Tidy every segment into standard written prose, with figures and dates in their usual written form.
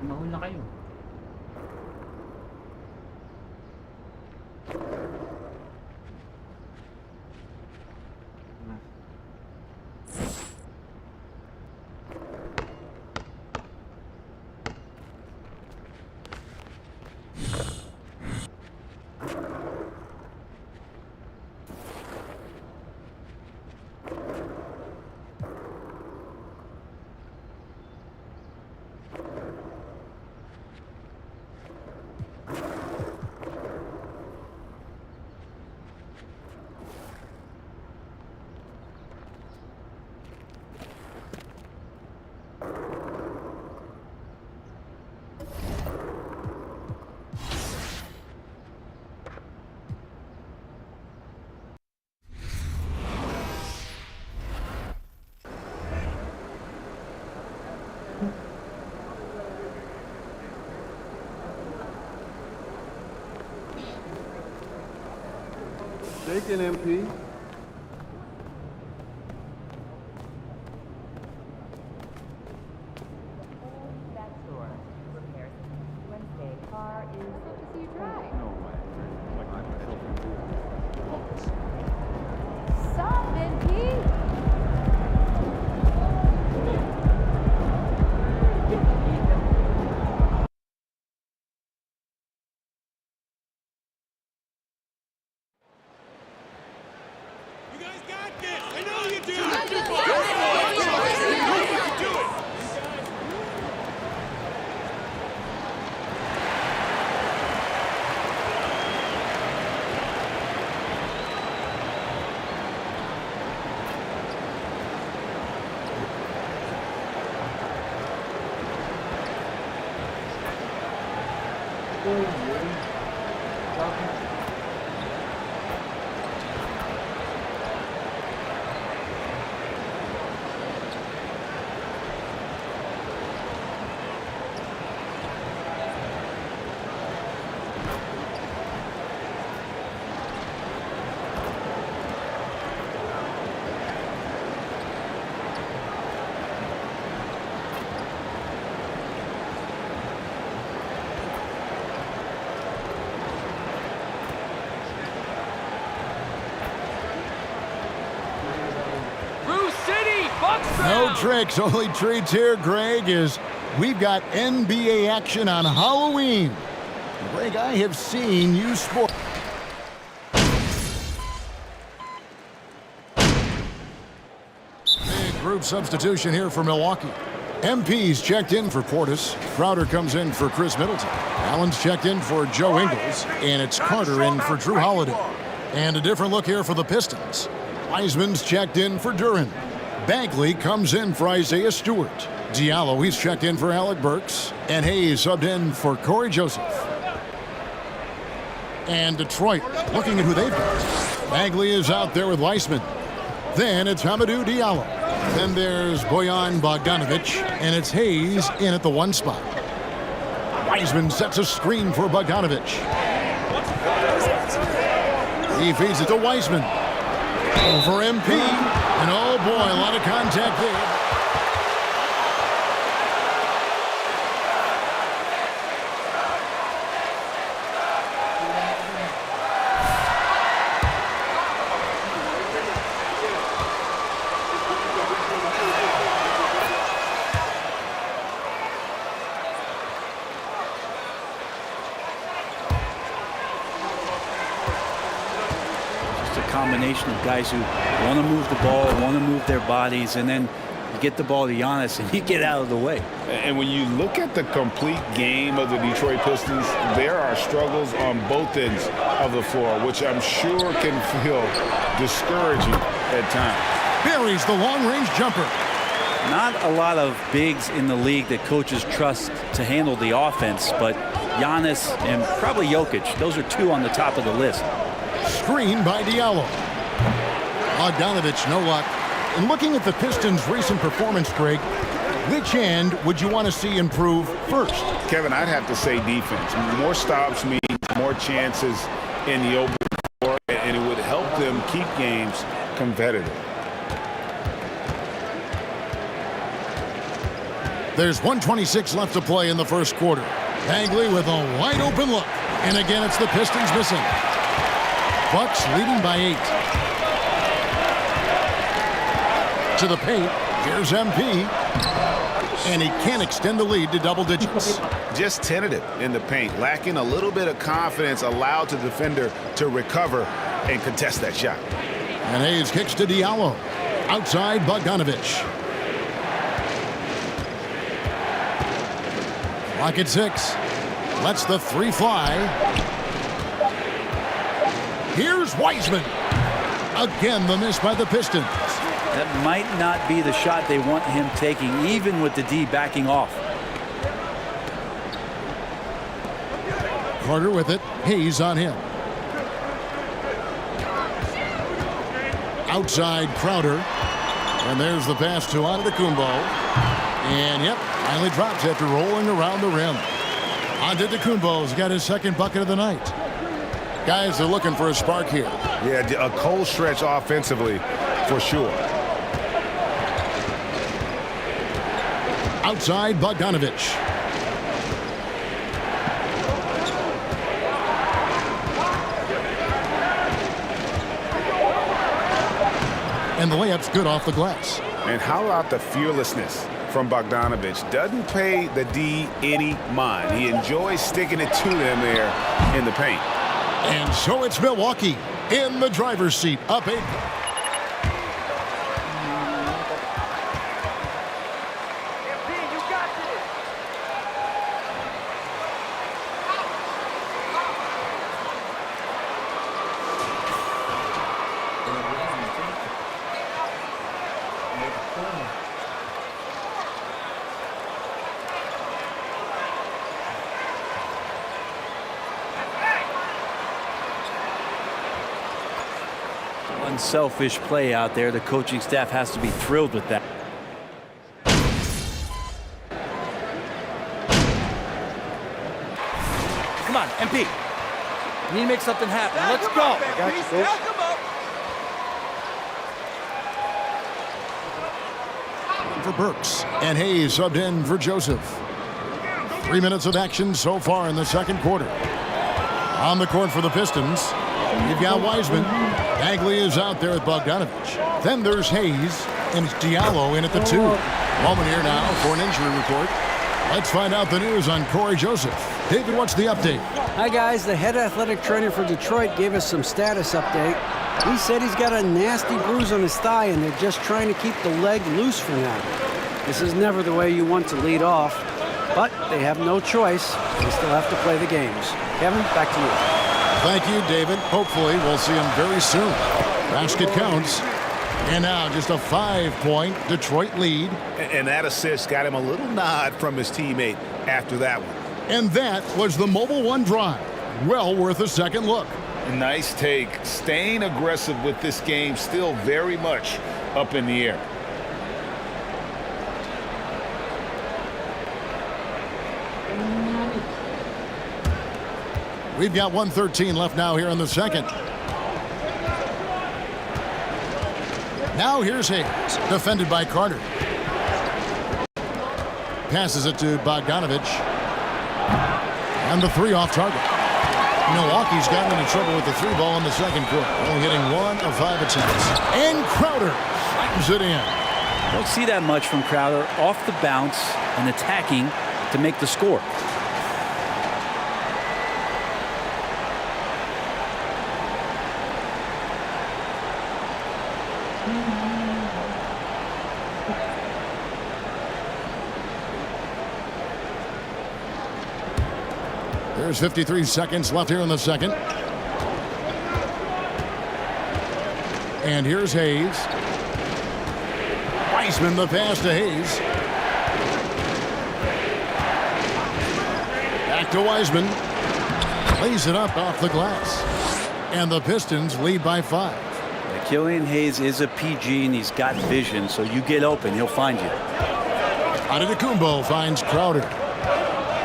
Mahul na kayo. Shaking, MP. That store repairs Wednesday. Car is set to see you drive. No way. Like I'm Sup, NP? You guys got this! I know you do! No tricks, only treats here, Greg, is we've got NBA action on Halloween. Greg, I have seen you sport. Big group substitution here for Milwaukee. MP's checked in for Portis. Crowder comes in for Chris Middleton. Allen's checked in for Joe Ingles. And it's Carter in for Drew Holiday. And a different look here for the Pistons. Wiseman's checked in for Duren. Bagley comes in for Isaiah Stewart. Diallo, he's checked in for Alec Burks. And Hayes subbed in for Corey Joseph. And Detroit, looking at who they've got. Bagley is out there with Weissman. Then it's Hamidou Diallo. Then there's Bojan Bogdanovic. And it's Hayes in at the 1 spot. Wiseman sets a screen for Bogdanovic. He feeds it to Weissman. Over MP. And oh boy, a lot of contact there. Combination of guys who want to move the ball, want to move their bodies, and then you get the ball to Giannis and you get out of the way. And when you look at the complete game of the Detroit Pistons, there are struggles on both ends of the floor, which I'm sure can feel discouraging at times. Buries the long-range jumper. Not a lot of bigs in the league that coaches trust to handle the offense, but Giannis and probably Jokic, those are two on the top of the list. Screen by Diallo. Bogdanovic, no luck. And looking at the Pistons' recent performance, Greg, which end would you want to see improve first? Kevin, I'd have to say defense. More stops means more chances in the open floor, and it would help them keep games competitive. There's 1:26 left to play in the first quarter. Bagley with a wide open look. And again, it's the Pistons missing. Bucks leading by 8. To the paint. Here's MP. And he can't extend the lead to double digits. Just tentative in the paint, lacking a little bit of confidence, allowed the defender to recover and contest that shot. And Hayes kicks to Diallo. Outside, Bogdanovich. Clock at 6. Lets the 3 fly. Here's Wiseman. Again, the miss by the Pistons. That might not be the shot they want him taking, even with the D backing off. Carter with it. Hayes on him. Outside, Crowder. And there's the pass to Antetokounmpo. And, yep, finally drops after rolling around the rim. Antetokounmpo's got his second bucket of the night. Guys are looking for a spark here. Yeah, a cold stretch offensively for sure. Outside, Bogdanovich. And the layup's good off the glass. And how about the fearlessness from Bogdanovich? Doesn't pay the D any mind. He enjoys sticking it to them there in the paint. And so it's Milwaukee in the driver's seat, up 8. Unselfish play out there. The coaching staff has to be thrilled with that. Come on, MP. We need to make something happen. Let's go. For Burks. And Hayes subbed in for Joseph. 3 minutes of action so far in the second quarter. On the court for the Pistons, you've got Wiseman. Bagley is out there with Bogdanovich. Then there's Hayes, and it's Diallo in at the 2. Moment here now for an injury report. Let's find out the news on Corey Joseph. David, what's the update? Hi, guys. The head athletic trainer for Detroit gave us some status update. He said he's got a nasty bruise on his thigh, and they're just trying to keep the leg loose for now. This is never the way you want to lead off, but they have no choice. They still have to play the games. Kevin, back to you. Thank you, David. Hopefully, we'll see him very soon. Basket counts. And now just a 5-point Detroit lead. And that assist got him a little nod from his teammate after that one. And that was the Mobile One drive. Well worth a second look. Nice take. Staying aggressive with this game, still very much up in the air. We've got 1:13 left now here in the second. Now here's Hayes, defended by Carter. Passes it to Bogdanovich. And the 3 off target. Milwaukee's gotten into trouble with the 3 ball in the second quarter. Only hitting 1 of 5 attempts. And Crowder slams it in. Don't see that much from Crowder, off the bounce and attacking to make the score. There's 53 seconds left here in the second. And here's Hayes. Wiseman, the pass to Hayes. Back to Wiseman. Lays it up off the glass. And the Pistons lead by 5. Killian Hayes is a PG, and he's got vision, so you get open, he'll find you. Antetokounmpo finds Crowder.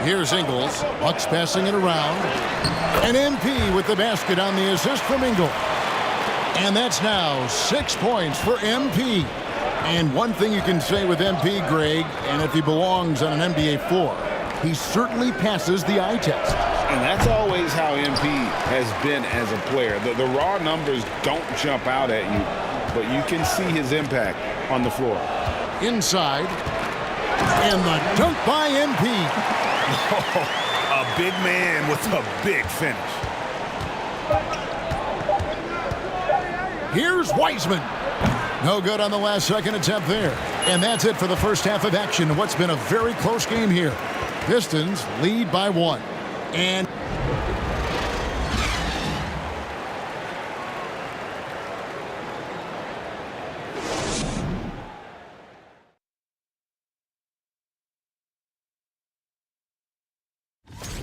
Here's Ingles. Bucks passing it around. And MP with the basket on the assist from Ingles. And that's now 6 points for MP. And one thing you can say with MP, Greg, and if he belongs on an NBA floor, he certainly passes the eye test. And that's always how MP has been as a player. The raw numbers don't jump out at you, but you can see his impact on the floor. Inside, and the dunk by MP. A big man with a big finish. Here's Wiseman. No good on the last second attempt there. And that's it for the first half of action in what's been a very close game here. Pistons lead by 1. And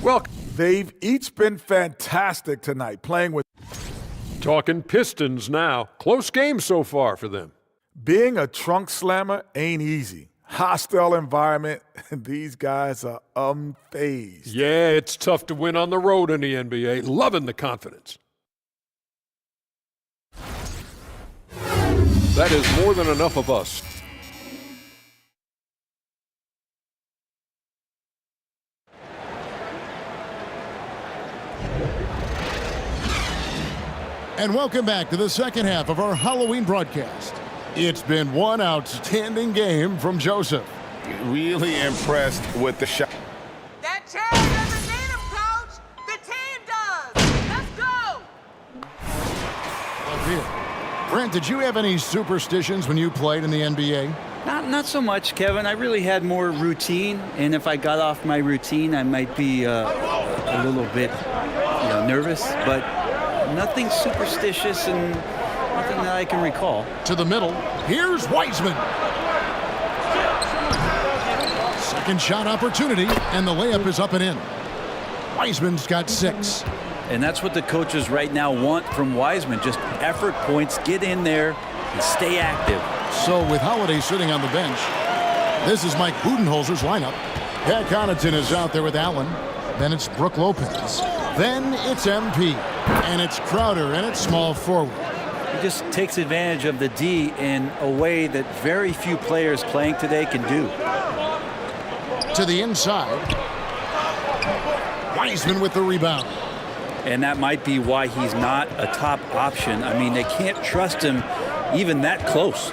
well, they've each been fantastic tonight playing with. Talking Pistons now. Close game so far for them. Being a trunk slammer ain't easy. Hostile environment, these guys are unfazed. Yeah, it's tough to win on the road in the NBA. Loving the confidence. That is more than enough of us. And welcome back to the second half of our Halloween broadcast. It's been one outstanding game from Joseph. Really impressed with the shot. That chair doesn't need him, Coach. The team does. Let's go. Here. Brent, did you have any superstitions when you played in the NBA? Not so much, Kevin. I really had more routine, and if I got off my routine, I might be a little bit nervous, but nothing superstitious and nothing that I can recall. To the middle. Here's Wiseman. Second shot opportunity, and the layup is up and in. Wiseman's got 6. And that's what the coaches right now want from Wiseman. Just effort points, get in there, and stay active. So with Holiday sitting on the bench, this is Mike Budenholzer's lineup. Pat Connaughton is out there with Allen. Then it's Brook Lopez. Then it's MP. And it's Crowder, and it's small forward. He just takes advantage of the D in a way that very few players playing today can do. To the inside. Wiseman with the rebound. And that might be why he's not a top option. I mean, they can't trust him even that close.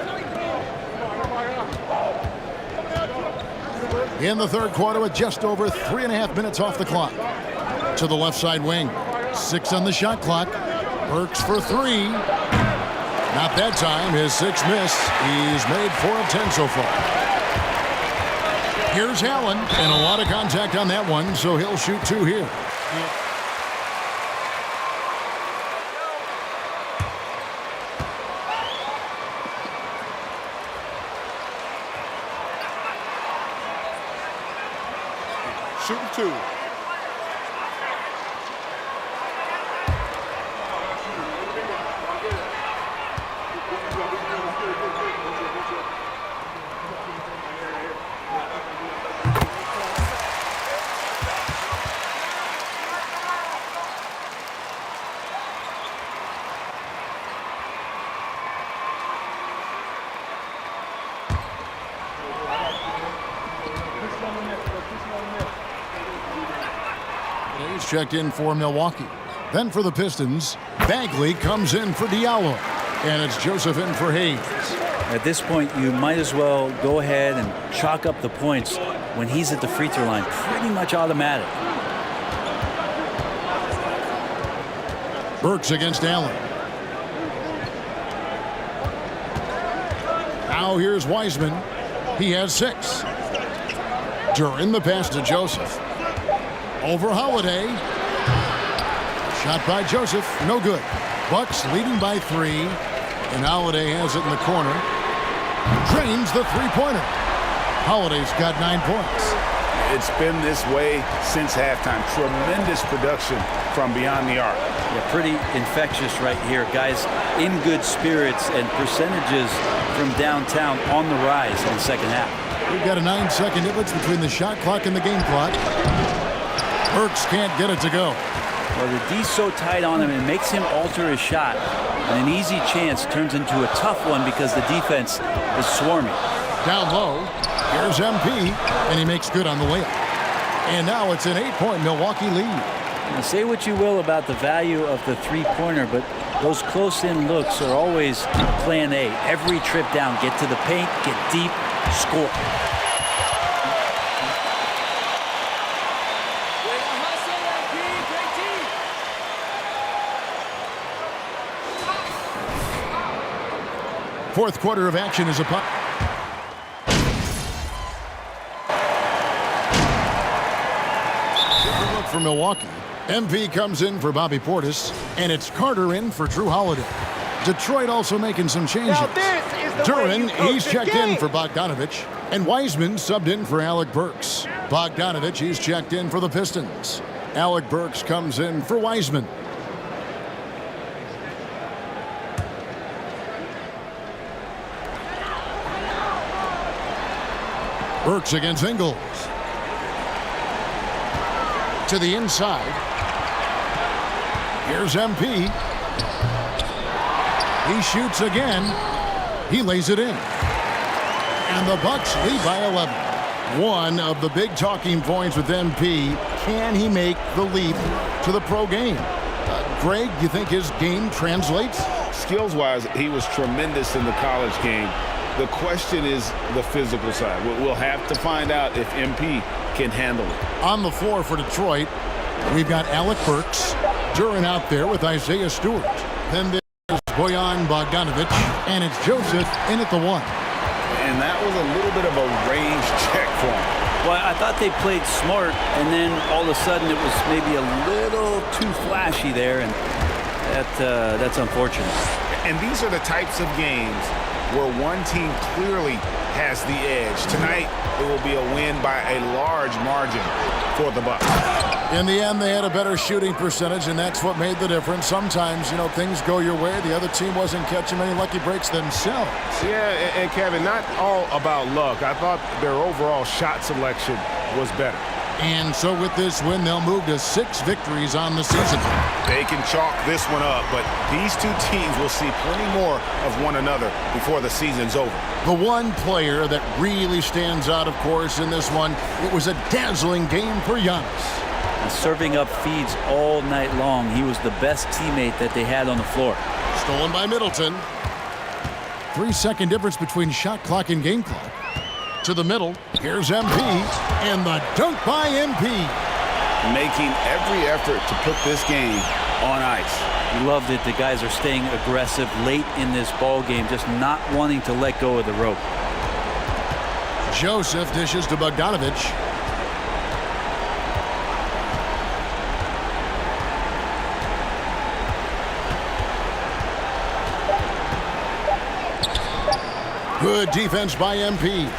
In the third quarter with just over 3.5 minutes off the clock. To the left side wing. 6 on the shot clock. Burks for 3. Not that time. His 6th miss. He's made 4 of 10 so far. Here's Allen, and a lot of contact on that one, so he'll shoot 2 here. Shooting 2. He's checked in for Milwaukee. Then for the Pistons, Bagley comes in for Diallo. And it's Joseph in for Hayes. At this point, you might as well go ahead and chalk up the points when he's at the free throw line. Pretty much automatic. Burks against Allen. Now here's Wiseman. He has 6. Duran the pass to Joseph. Over Holiday. Shot by Joseph. No good. Bucks leading by 3. And Holiday has it in the corner. Drains the three-pointer. Holiday's got 9 points. It's been this way since halftime. Tremendous production from beyond the arc. Yeah, pretty infectious right here. Guys in good spirits and percentages from downtown on the rise in the second half. We've got a 9-second difference between the shot clock and the game clock. Burks can't get it to go. Well, the D's so tight on him, it makes him alter his shot. And an easy chance turns into a tough one because the defense is swarming. Down low, here's MP, and he makes good on the layup. And now it's an 8-point Milwaukee lead. Now, say what you will about the value of the three-pointer, but those close-in looks are always plan A. Every trip down, get to the paint, get deep, score. Fourth quarter of action is upon. Good look for Milwaukee. MP comes in for Bobby Portis, and it's Carter in for Drew Holiday. Detroit also making some changes. Duran, he's checked in for Bogdanovich, and Wiseman subbed in for Alec Burks. Bogdanovich, he's checked in for the Pistons. Alec Burks comes in for Wiseman. Burks against Ingles. To the inside. Here's MP. He shoots again. He lays it in. And the Bucks lead by 11. One of the big talking points with MP, can he make the leap to the pro game? Greg, do you think his game translates? Skills-wise, he was tremendous in the college game. The question is the physical side. We'll have to find out if MP can handle it. On the floor for Detroit, we've got Alec Burks. Duran out there with Isaiah Stewart. Then there's Bojan Bogdanovich, and it's Joseph in at the one. And that was a little bit of a range check for him. Well, I thought they played smart, and then all of a sudden it was maybe a little too flashy there, and that's unfortunate. And these are the types of games where one team clearly has the edge. Tonight, it will be a win by a large margin for the Bucks. In the end, they had a better shooting percentage, and that's what made the difference. Sometimes, you know, things go your way. The other team wasn't catching many lucky breaks themselves. Yeah, and Kevin, not all about luck. I thought their overall shot selection was better. And so with this win, they'll move to 6 victories on the season. They can chalk this one up, but these two teams will see plenty more of one another before the season's over. The one player that really stands out, of course, in this one, it was a dazzling game for Giannis. And serving up feeds all night long. He was the best teammate that they had on the floor. Stolen by Middleton. 3-second difference between shot clock and game clock. To the middle, here's MP, and the dunk by MP. Making every effort to put this game on ice. Loved it. The guys are staying aggressive late in this ball game, just not wanting to let go of the rope. Joseph dishes to Bogdanovich. Good defense by MP.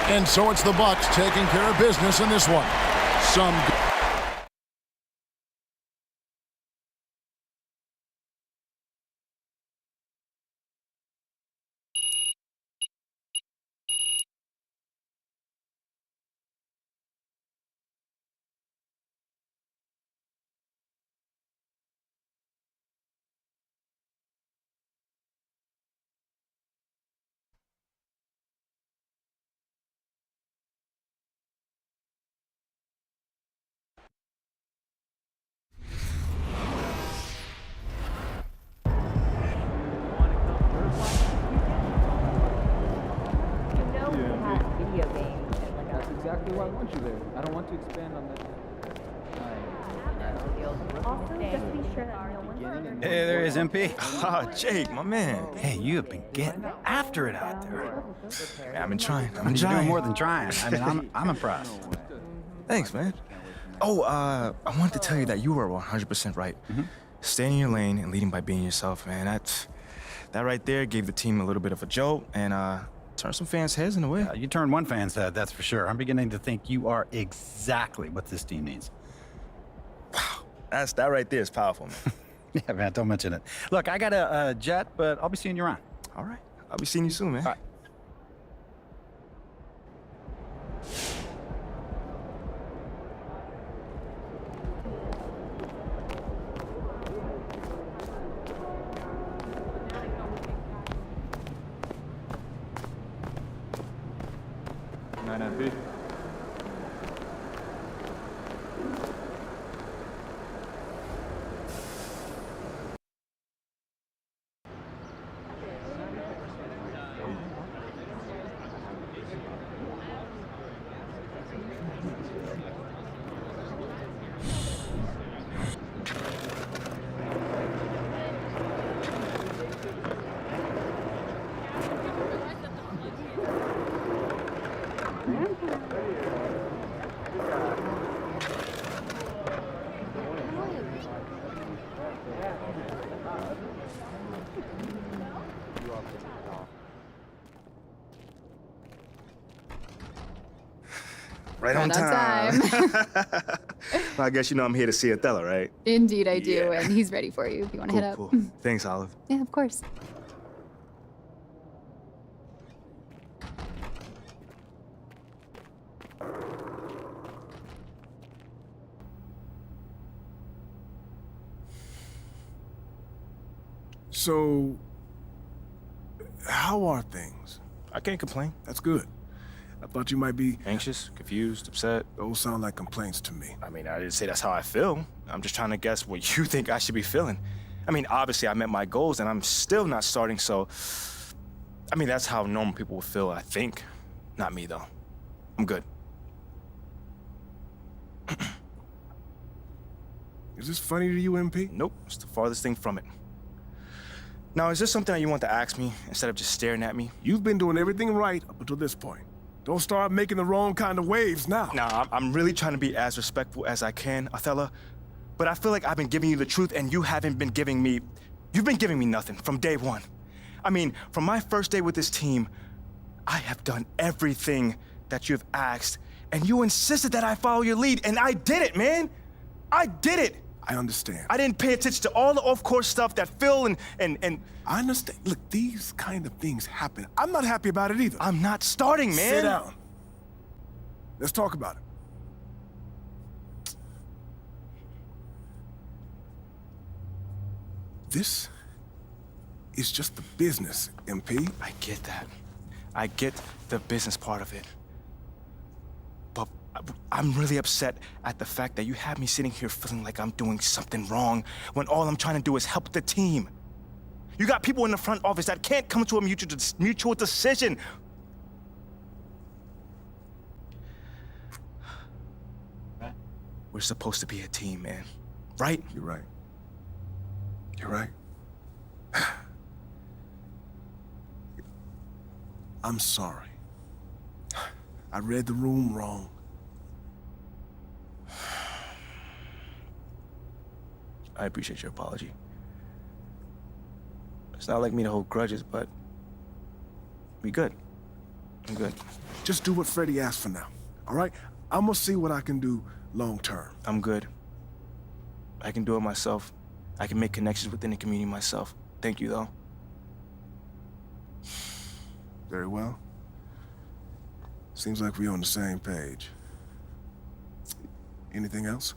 And so it's the Bucks taking care of business in this one. Some exactly why I want you there. I don't want to expand on that. Hey, there is MP. Ah, Jake, my man. Hey, you have been getting after it out there. I've been trying. You're doing more than trying. I mean, I'm impressed. Thanks, man. Oh, I wanted to tell you that you were 100% right. Staying in your lane and leading by being yourself, man. That right there gave the team a little bit of a jolt and turned some fans' heads in a way. You turned one fan's head, that's for sure. I'm beginning to think you are exactly what this team needs. Wow, that right there is powerful, man. Yeah, man, don't mention it. Look, I got a jet, but I'll be seeing you around. All right, I'll be seeing you soon, man. All right. MP. Right on time. Well, I guess you know I'm here to see Othello, right? Indeed, I do, Yeah. and he's ready for you if you want to Cool, head up. cool. Thanks, Olive. Yeah, of course. So, how are things? I can't complain. That's good. I thought you might be Anxious, confused, upset. Those sound like complaints to me. I mean, I didn't say that's how I feel. I'm just trying to guess what you think I should be feeling. I mean, obviously I met my goals and I'm still not starting, so... I mean, that's how normal people would feel, I think. Not me, though. I'm good. Is this funny to you, MP? Nope, it's the farthest thing from it. Now, is this something that you want to ask me instead of just staring at me? You've been doing everything right up until this point. Don't start making the wrong kind of waves now. Nah, I'm really trying to be as respectful as I can, Othello. But I feel like I've been giving you the truth and you haven't been giving me... You've been giving me nothing from day one. I mean, from my first day with this team, I have done everything that you've asked, and you insisted that I follow your lead, and I did it, man! I did it! I understand. I didn't pay attention to all the off-course stuff that Phil and... I understand. Look, these kind of things happen. I'm not happy about it either. I'm not starting, man! Sit down. Let's talk about it. This is just the business, MP. I get that. I get the business part of it. But I'm really upset at the fact that you have me sitting here feeling like I'm doing something wrong when all I'm trying to do is help the team. You got people in the front office that can't come to a mutual decision. We're supposed to be a team, man. Right? You're right. You're right. I'm sorry. I read the room wrong. I appreciate your apology. It's not like me to hold grudges, but we good. I'm good. Just do what Freddie asked for now, all right? I'm gonna see what I can do long term. I'm good. I can do it myself. I can make connections within the community myself. Thank you, though. Very well. Seems like we're on the same page. Anything else?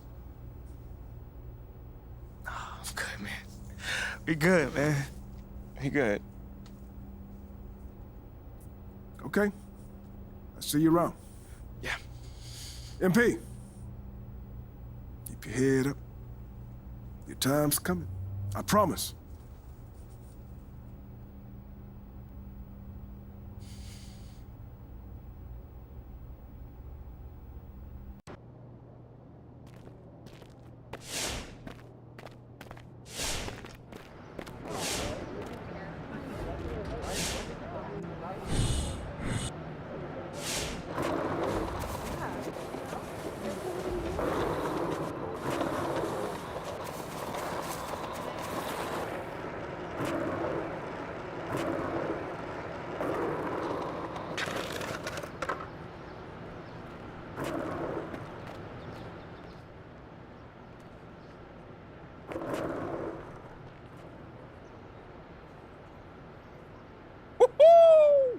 Oh, I'm good, man. We good, man. We good. Okay. I'll see you around. Yeah. MP. Keep your head up. Your time's coming. I promise.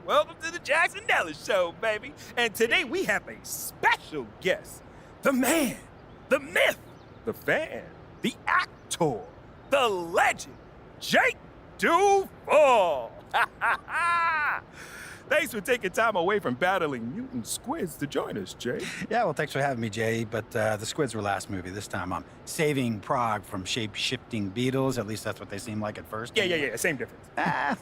Welcome to the Jackson Dallas Show, baby. And today we have a special guest. The man, the myth, the fan, the actor, the legend, Jake Duval. Thanks for taking time away from battling mutant squids to join us, Jay. Yeah, well, thanks for having me, Jay. But the squids were last movie. This time I'm saving Prague from shape-shifting beetles. At least that's what they seem like at first. Yeah, same difference.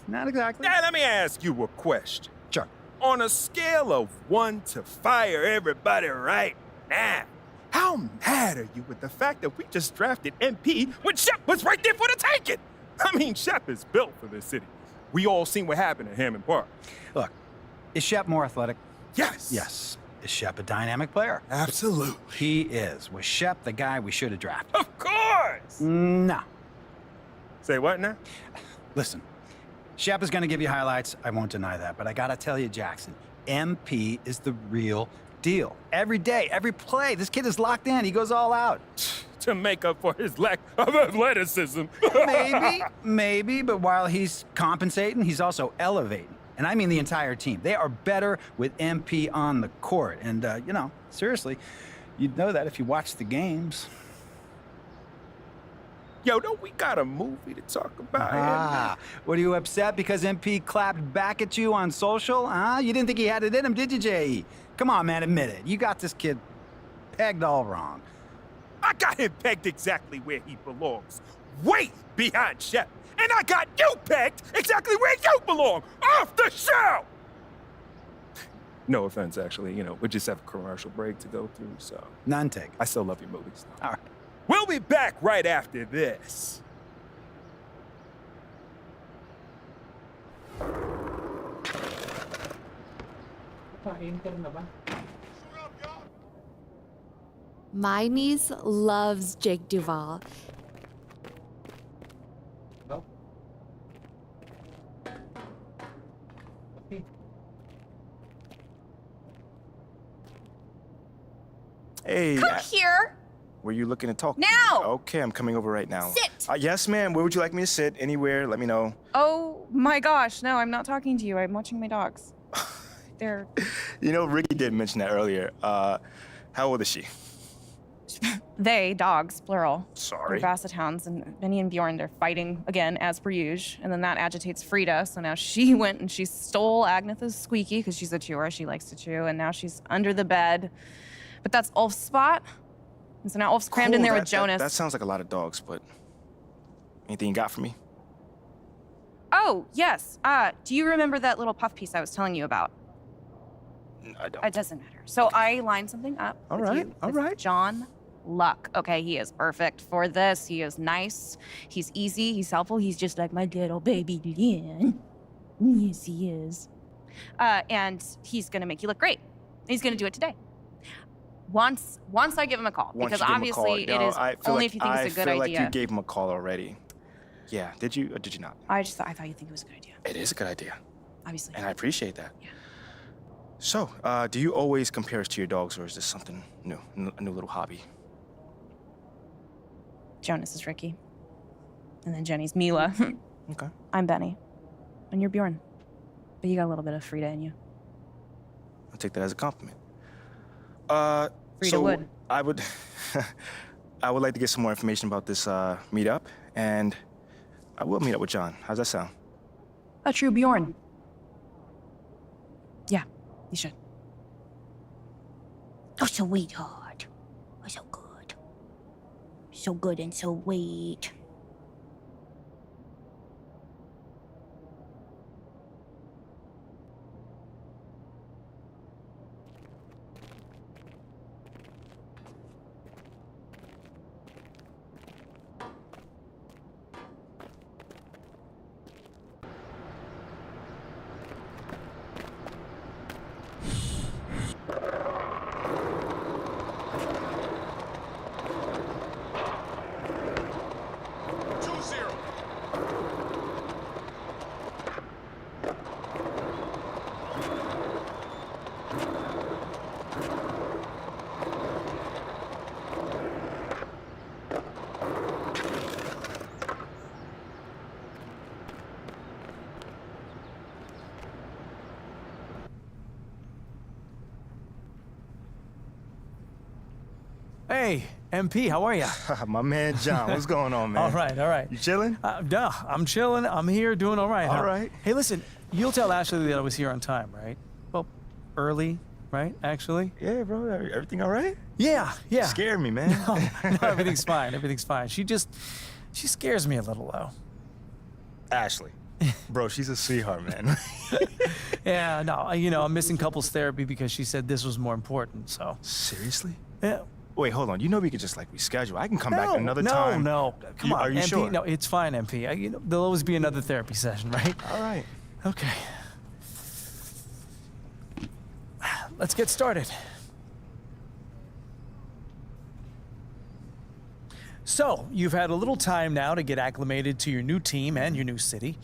Not exactly. Now, let me ask you a question. Sure. On a scale of 1 to fire everybody right now, how mad are you with the fact that we just drafted MP when Shep was right there for the taking? I mean, Shep is built for this city. We all seen what happened at Hammond Park. Look, is Shep more athletic? Yes. Yes. Is Shep a dynamic player? Absolutely. He is. Was Shep the guy we should have drafted? Of course! No. Say what now? Listen, Shep is going to give you highlights. I won't deny that. But I got to tell you, Jackson, MP is the real deal. Every day, every play, this kid is locked in. He goes all out. To make up for his lack of athleticism. Maybe, but while he's compensating, he's also elevating. And I mean the entire team. They are better with MP on the court. And, you know, seriously, you'd know that if you watch the games. Yo, don't we got a movie to talk about? What, are you upset because MP clapped back at you on social? You didn't think he had it in him, did you, J.E.? Come on, man, admit it. You got this kid pegged all wrong. I got him pegged exactly where he belongs. Way behind Shep. And I got you pegged exactly where you belong. Off the show! No offense, actually. You know, we just have a commercial break to go through, so... None taken. I still love your movies. All right. We'll be back right after this. My niece loves Jake Duvall. Hey. Come here! Were you looking to talk? Now! Okay, I'm coming over right now. Sit! Yes, ma'am. Where would you like me to sit? Anywhere. Let me know. Oh my gosh, no, I'm not talking to you. I'm watching my dogs. They're... You know, Ricky did mention that earlier. How old is she? They, dogs, plural. Sorry. They're basset hounds, and Benny and Bjorn, they're fighting again, as per usual. And then that agitates Frida, so now she went and she stole Agnetha's squeaky, because she's a chewer, she likes to chew, and now she's under the bed. But that's Ulf's spot. And so now Ulf's crammed in there with Jonas. That sounds like a lot of dogs, but anything you got for me? Oh, yes. Do you remember that little puff piece I was telling you about? I don't. It doesn't matter. So I lined something up. All with right. John Luck. Okay, he is perfect for this. He is nice. He's easy. He's helpful. He's just like my little baby Lynn. Yes, he is. And he's gonna make you look great. He's gonna do it today. Once I give him a call, because obviously it is only if you think it's a good idea. I feel like you gave him a call already. Yeah, did you or did you not? I thought you think it was a good idea. It is a good idea. Obviously. And I appreciate that. Yeah. So, do you always compare us to your dogs, or is this something new, a new little hobby? Jonas is Ricky. And then Jenny's Mila. Okay. I'm Benny. And you're Bjorn. But you got a little bit of Frida in you. I'll take that as a compliment. Frida would. I would like to get some more information about this meetup, and I will meet up with John. How's that sound? A true Bjorn. Yeah, you should. Oh, sweetheart. Oh, so good. So good and so sweet. Hey, MP, how are you? My man John, what's going on, man? All right. You chilling? I'm chilling. I'm here doing all right. All right. Hey, listen, You'll tell Ashley that I was here on time, right? Well, early, right, actually? Yeah, bro. Everything all right? Yeah. You scared me, man. No, everything's fine. Everything's fine. She scares me a little, though. Ashley. Bro, she's a sweetheart, man. Yeah, no, I'm missing couples therapy because she said this was more important, so. Seriously? Yeah. Wait, hold on. You know we could just, reschedule. I can come back another time. No. Come on, Are you MP. sure? No, it's fine, MP. There'll always be another therapy session, right? All right. Okay. Let's get started. So, you've had a little time now to get acclimated to your new team and your new city.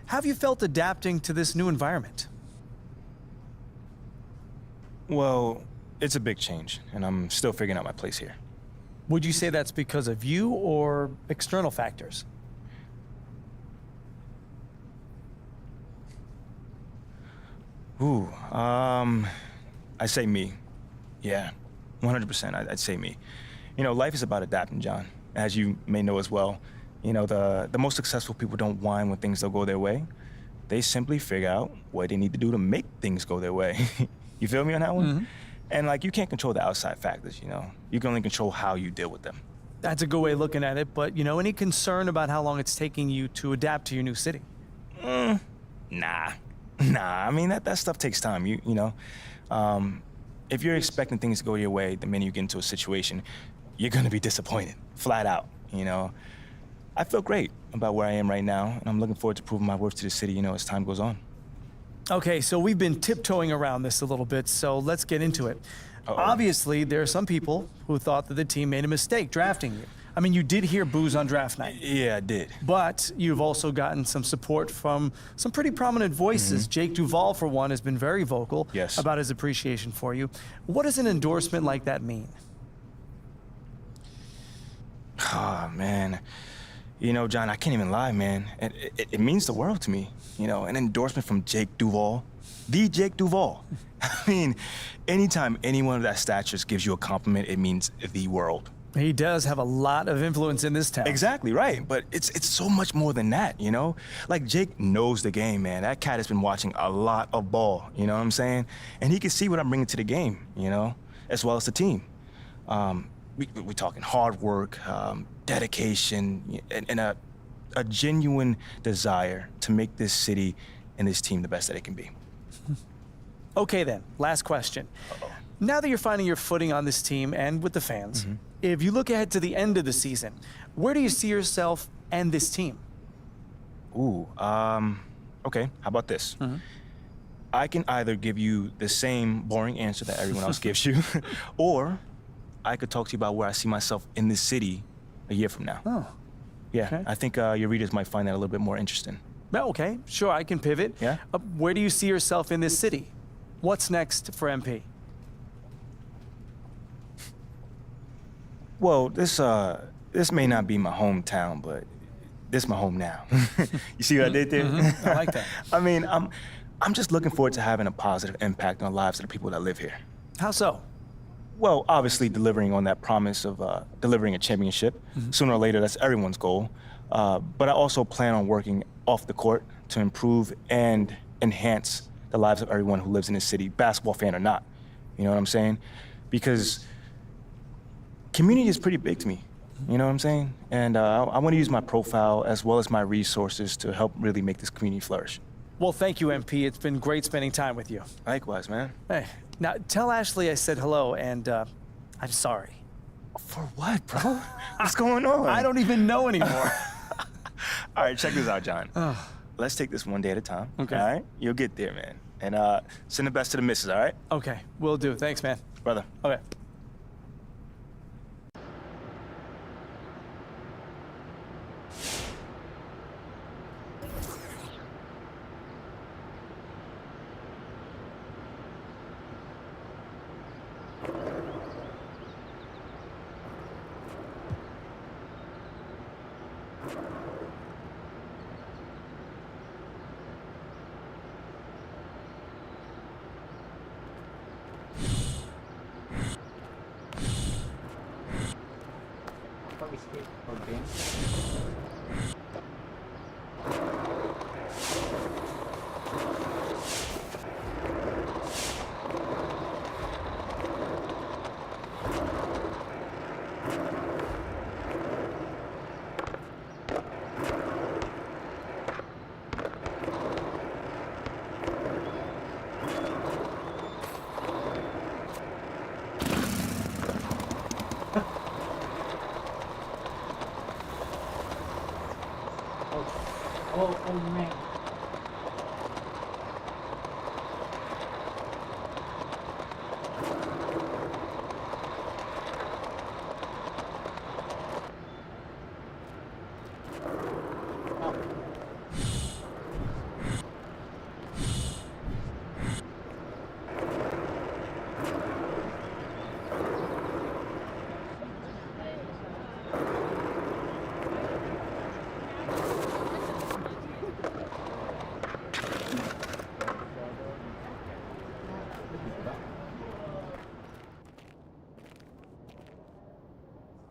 How have you felt adapting to this new environment? Well, it's a big change, and I'm still figuring out my place here. Would you say that's because of you or external factors? Ooh, I say me. Yeah, 100%, I'd say me. Life is about adapting, John. As you may know as well, the most successful people don't whine when things don't go their way. They simply figure out what they need to do to make things go their way. You feel me on that one? Mm-hmm. And you can't control the outside factors, You can only control how you deal with them. That's a good way of looking at it, but, any concern about how long it's taking you to adapt to your new city? Nah. I mean, that stuff takes time, if you're expecting things to go your way, the minute you get into a situation, you're gonna be disappointed, flat out, I feel great about where I am right now, and I'm looking forward to proving my worth to the city, as time goes on. Okay, so we've been tiptoeing around this a little bit, so let's get into it. Obviously, there are some people who thought that the team made a mistake drafting you. I mean, you did hear boos on draft night. Yeah, I did. But you've also gotten some support from some pretty prominent voices. Jake Duvall, for one, has been very vocal about his appreciation for you. What does an endorsement like that mean? Oh, man. John, I can't even lie, man. It means the world to me. An endorsement from Jake Duvall. The Jake Duvall. I mean, anytime anyone of that stature gives you a compliment, it means the world. He does have a lot of influence in this town. Exactly, right. But it's so much more than that, Jake knows the game, man. That cat has been watching a lot of ball, you know what I'm saying? And he can see what I'm bringing to the game, as well as the team. We're talking hard work, dedication, and a genuine desire to make this city and this team the best that it can be. Okay then, last question. Now that you're finding your footing on this team and with the fans, if you look ahead to the end of the season, where do you see yourself and this team? Ooh, okay, how about this? I can either give you the same boring answer that everyone else gives you, or I could talk to you about where I see myself in this city a year from now. Oh. Yeah, okay. I think your readers might find that a little bit more interesting. Well, okay, sure, I can pivot. Yeah? Where do you see yourself in this city? What's next for MP? Well, this may not be my hometown, but this is my home now. You see what I did there? I like that. I mean, I'm just looking forward to having a positive impact on the lives of the people that live here. How so? Well, obviously delivering on that promise of delivering a championship. Sooner or later, that's everyone's goal. But I also plan on working off the court to improve and enhance the lives of everyone who lives in this city, basketball fan or not. You know what I'm saying? Because community is pretty big to me. You know what I'm saying? And I want to use my profile as well as my resources to help really make this community flourish. Well, thank you, MP. It's been great spending time with you. Likewise, man. Hey, now tell Ashley I said hello, and I'm sorry. For what, bro? What's going on? I don't even know anymore. All right, check this out, John. Let's take this one day at a time. Okay. All right? You'll get there, man. And send the best to the missus, all right? Okay, will do. Thanks, man. Brother. Okay.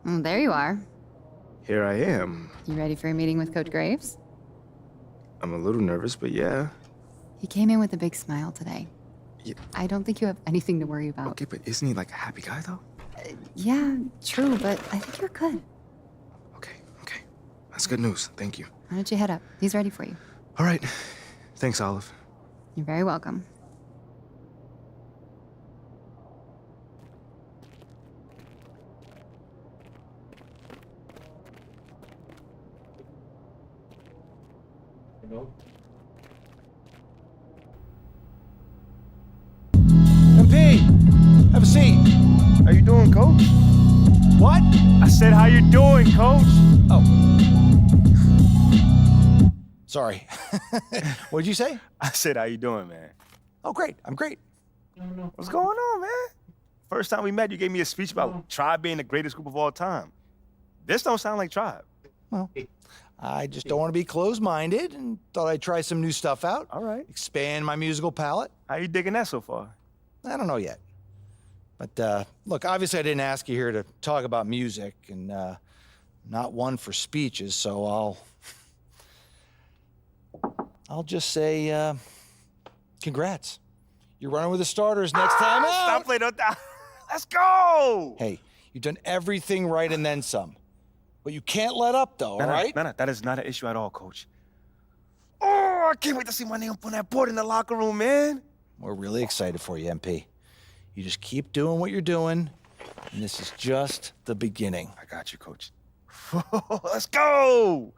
There you are. Here I am. You ready for a meeting with Coach Graves? I'm a little nervous, but yeah. He came in with a big smile today. Yeah. I don't think you have anything to worry about. Okay, but isn't he like a happy guy, though? Yeah, true, but I think you're good. That's good news. Thank you. Why don't you head up? He's ready for you. All right. Thanks, Olive. You're very welcome. MP, have a seat. How you doing, Coach? What? I said, how you doing, Coach? Oh. Sorry. What did you say? I said, how you doing, man? Oh, great. I'm great. What's going on, man? First time we met, you gave me a speech about Tribe being the greatest group of all time. This don't sound like Tribe. Well, I just don't want to be closed-minded and thought I'd try some new stuff out. All right. Expand my musical palette. How you digging that so far? I don't know yet. But look, obviously I didn't ask you here to talk about music, and not one for speeches, so I'll just say congrats. You're running with the starters next time out. Stop playing on that. Let's go. Hey, you've done everything right and then some. But you can't let up, though, all right? No, that is not an issue at all, Coach. Oh, I can't wait to see my name up on that board in the locker room, man. We're really excited for you, MP. You just keep doing what you're doing, and this is just the beginning. I got you, Coach. Let's go.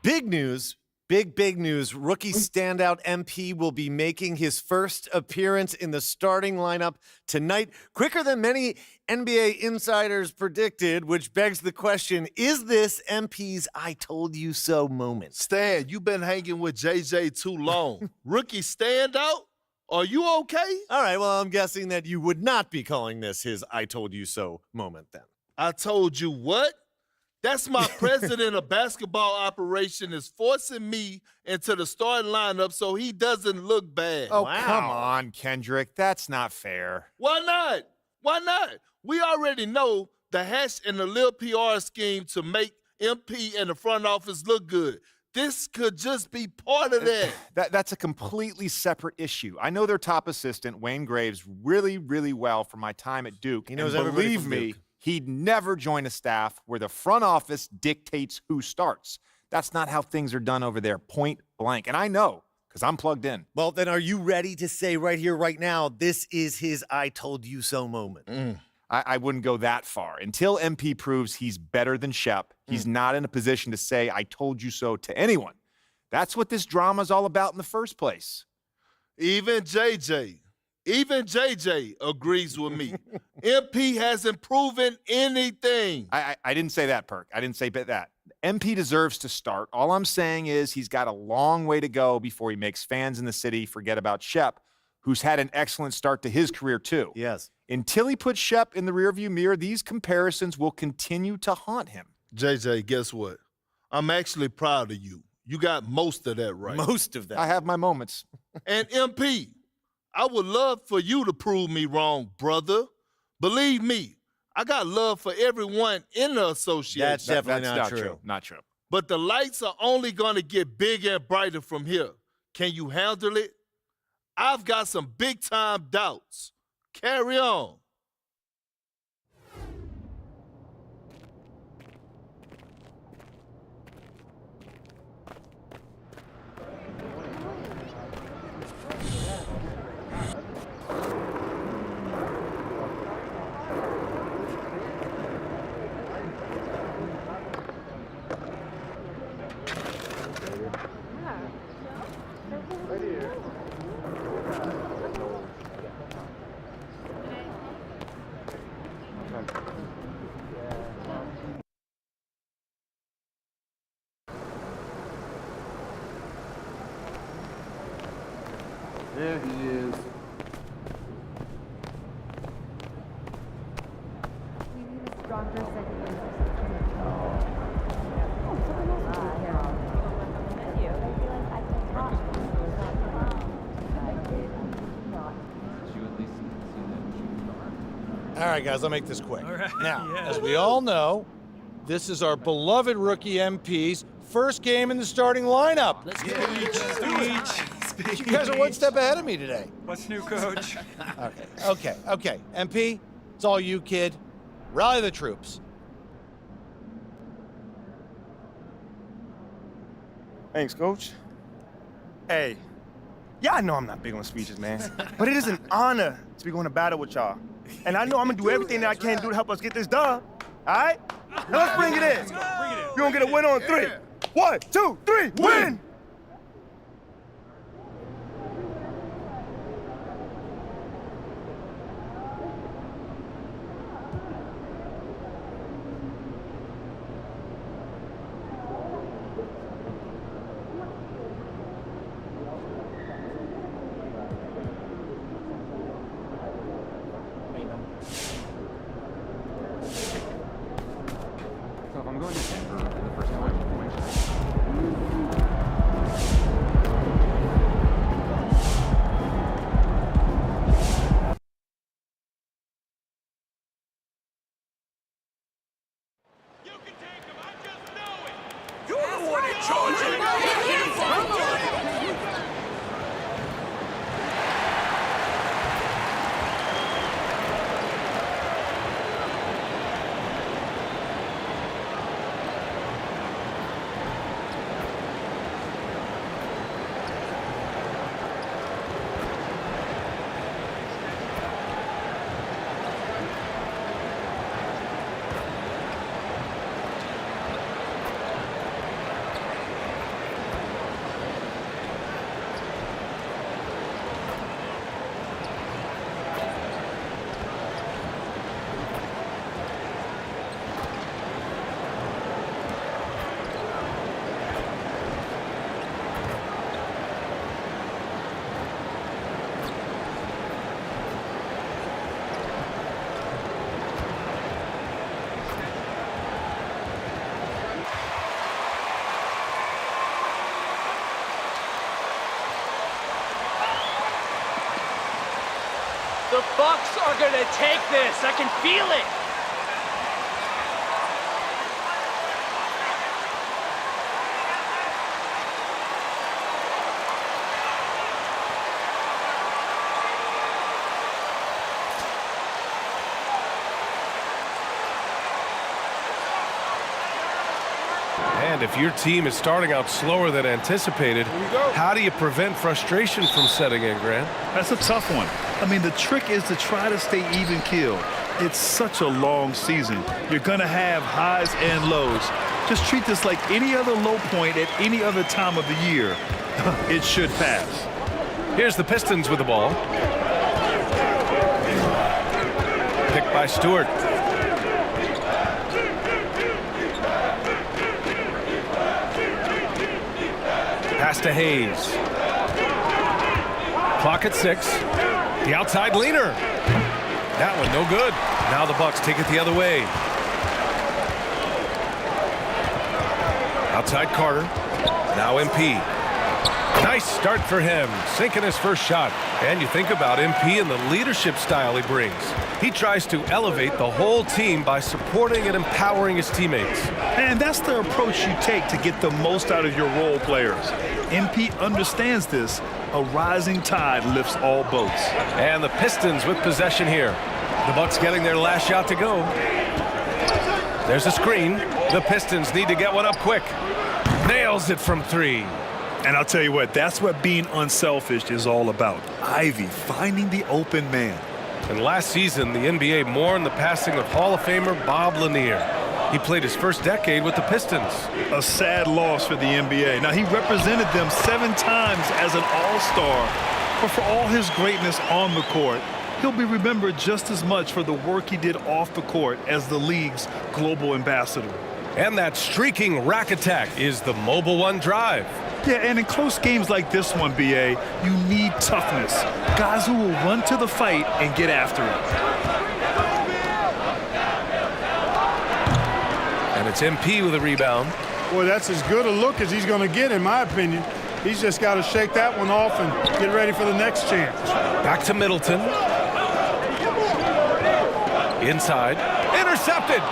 Big news, big news. Rookie standout MP will be making his first appearance in the starting lineup tonight, quicker than many NBA insiders predicted, which begs the question, is this MP's I told you so moment? Stan, you've been hanging with JJ too long. Rookie standout? Are you okay? All right, well, I'm guessing that you would not be calling this his I told you so moment then. I told you what? That's my president of basketball operation is forcing me into the starting lineup so he doesn't look bad. Oh, come on, Kendrick. That's not fair. Why not? Why not? We already know the hash and the little PR scheme to make MP and the front office look good. This could just be part of that. That's a completely separate issue. I know their top assistant, Wayne Graves, really well from my time at Duke. He knows and everybody believe from me, Duke. He'd never join a staff where the front office dictates who starts. That's not how things are done over there, point blank. And I know, because I'm plugged in. Well, then are you ready to say right here, right now, this is his I told you so moment? I wouldn't go that far. Until MP proves he's better than Shep, he's not in a position to say, I told you so to anyone. That's what this drama's all about in the first place. Even JJ agrees with me. MP hasn't proven anything. I didn't say that, Perk. I didn't say that. MP deserves to start. All I'm saying is he's got a long way to go before he makes fans in the city forget about Shep, who's had an excellent start to his career too. Yes. Until he puts Shep in the rearview mirror, these comparisons will continue to haunt him. JJ, guess what? I'm actually proud of you. You got most of that right. Most of that. I have my moments. And MP, I would love for you to prove me wrong, brother. Believe me, I got love for everyone in the association. That's definitely not true. Not true. but the lights are only going to get bigger and brighter from here. Can you handle it? I've got some big-time doubts. Carry on. There he is. We need a stronger second. All right, guys, I'll make this quick. All right, Now, yeah. as we all know, this is our beloved rookie MP's first game in the starting lineup. Let's go. Speech. You guys are one step ahead of me today. What's new, Coach? Okay. MP, it's all you, kid. Rally the troops. Thanks, Coach. Hey, y'all know I'm not big on speeches, man. But it is an honor to be going to battle with y'all. And I know I'm gonna do everything that I can do to help us get this done. All right? Now let's bring it in. You're gonna get a win on 3. 1, 2, 3, win! So if I'm going to Denver in the first time, when should You're the one in charge. The Bucks are gonna take this. I can feel it. And if your team is starting out slower than anticipated, how do you prevent frustration from setting in, Grant? That's a tough one. I mean, the trick is to try to stay even keel. It's such a long season. You're going to have highs and lows. Just treat this like any other low point at any other time of the year. It should pass. Here's the Pistons with the ball. Picked by Stewart. Pass to Hayes. Clock at 6. The outside leaner. That one no good. Now the Bucks take it the other way. Outside Carter. Now MP. Nice start for him, sinking his first shot. And you think about MP and the leadership style he brings. He tries to elevate the whole team by supporting and empowering his teammates. And that's the approach you take to get the most out of your role players. MP understands this. A rising tide lifts all boats. And the Pistons with possession here. The Bucks getting their last shot to go. There's a screen. The Pistons need to get one up quick. Nails it from 3. And I'll tell you what, that's what being unselfish is all about. Ivy finding the open man. And last season, the NBA mourned the passing of Hall of Famer Bob Lanier. He played his first decade with the Pistons. A sad loss for the NBA. Now, he represented them 7 times as an all-star, but for all his greatness on the court, he'll be remembered just as much for the work he did off the court as the league's global ambassador. And that streaking rack attack is the Mobile One drive. Yeah, and in close games like this one, BA, you need toughness. Guys who will run to the fight and get after it. And it's MP with a rebound. Boy, that's as good a look as he's going to get, in my opinion. He's just got to shake that one off and get ready for the next chance. Back to Middleton. Inside. Intercepted.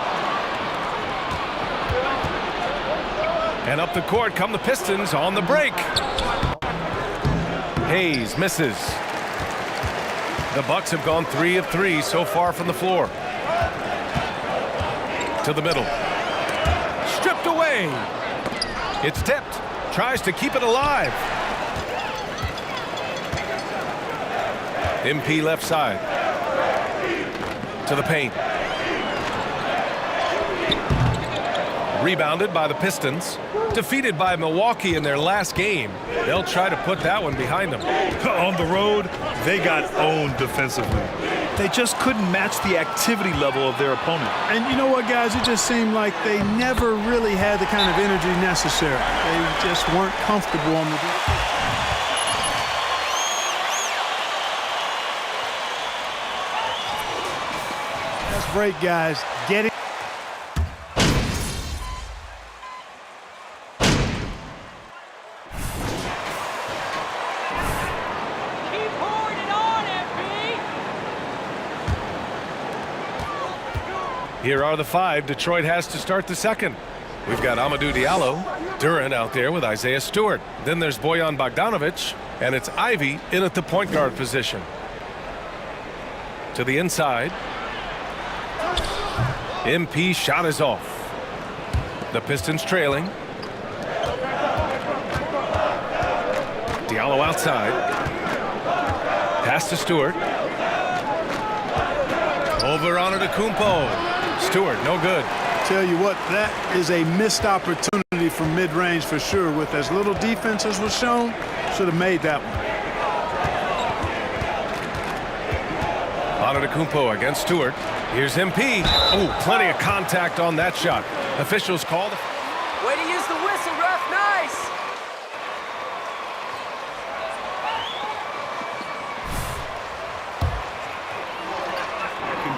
And up the court come the Pistons on the break. Hayes misses. The Bucks have gone 3 of 3 so far from the floor. To the middle. Stripped away. It's tipped. Tries to keep it alive. MP left side. To the paint. Rebounded by the Pistons. Defeated by Milwaukee in their last game. They'll try to put that one behind them. On the road, they got owned defensively. They just couldn't match the activity level of their opponent. And you know what, guys? It just seemed like they never really had the kind of energy necessary. They just weren't comfortable on the That's great, guys. Getting Here are the 5 Detroit has to start the second. We've got Amadou Diallo, Durant out there with Isaiah Stewart. Then there's Bojan Bogdanovic, and it's Ivy in at the point guard position. To the inside. MP shot is off. The Pistons trailing. Diallo outside. Pass to Stewart. Over on Antetokounmpo. Stewart, no good. Tell you what, that is a missed opportunity from mid-range for sure. With as little defense as was shown, should have made that one. Antetokounmpo against Stewart. Here's MP. Oh, plenty of contact on that shot. Officials called. Way to use the whistle, ref. Nice.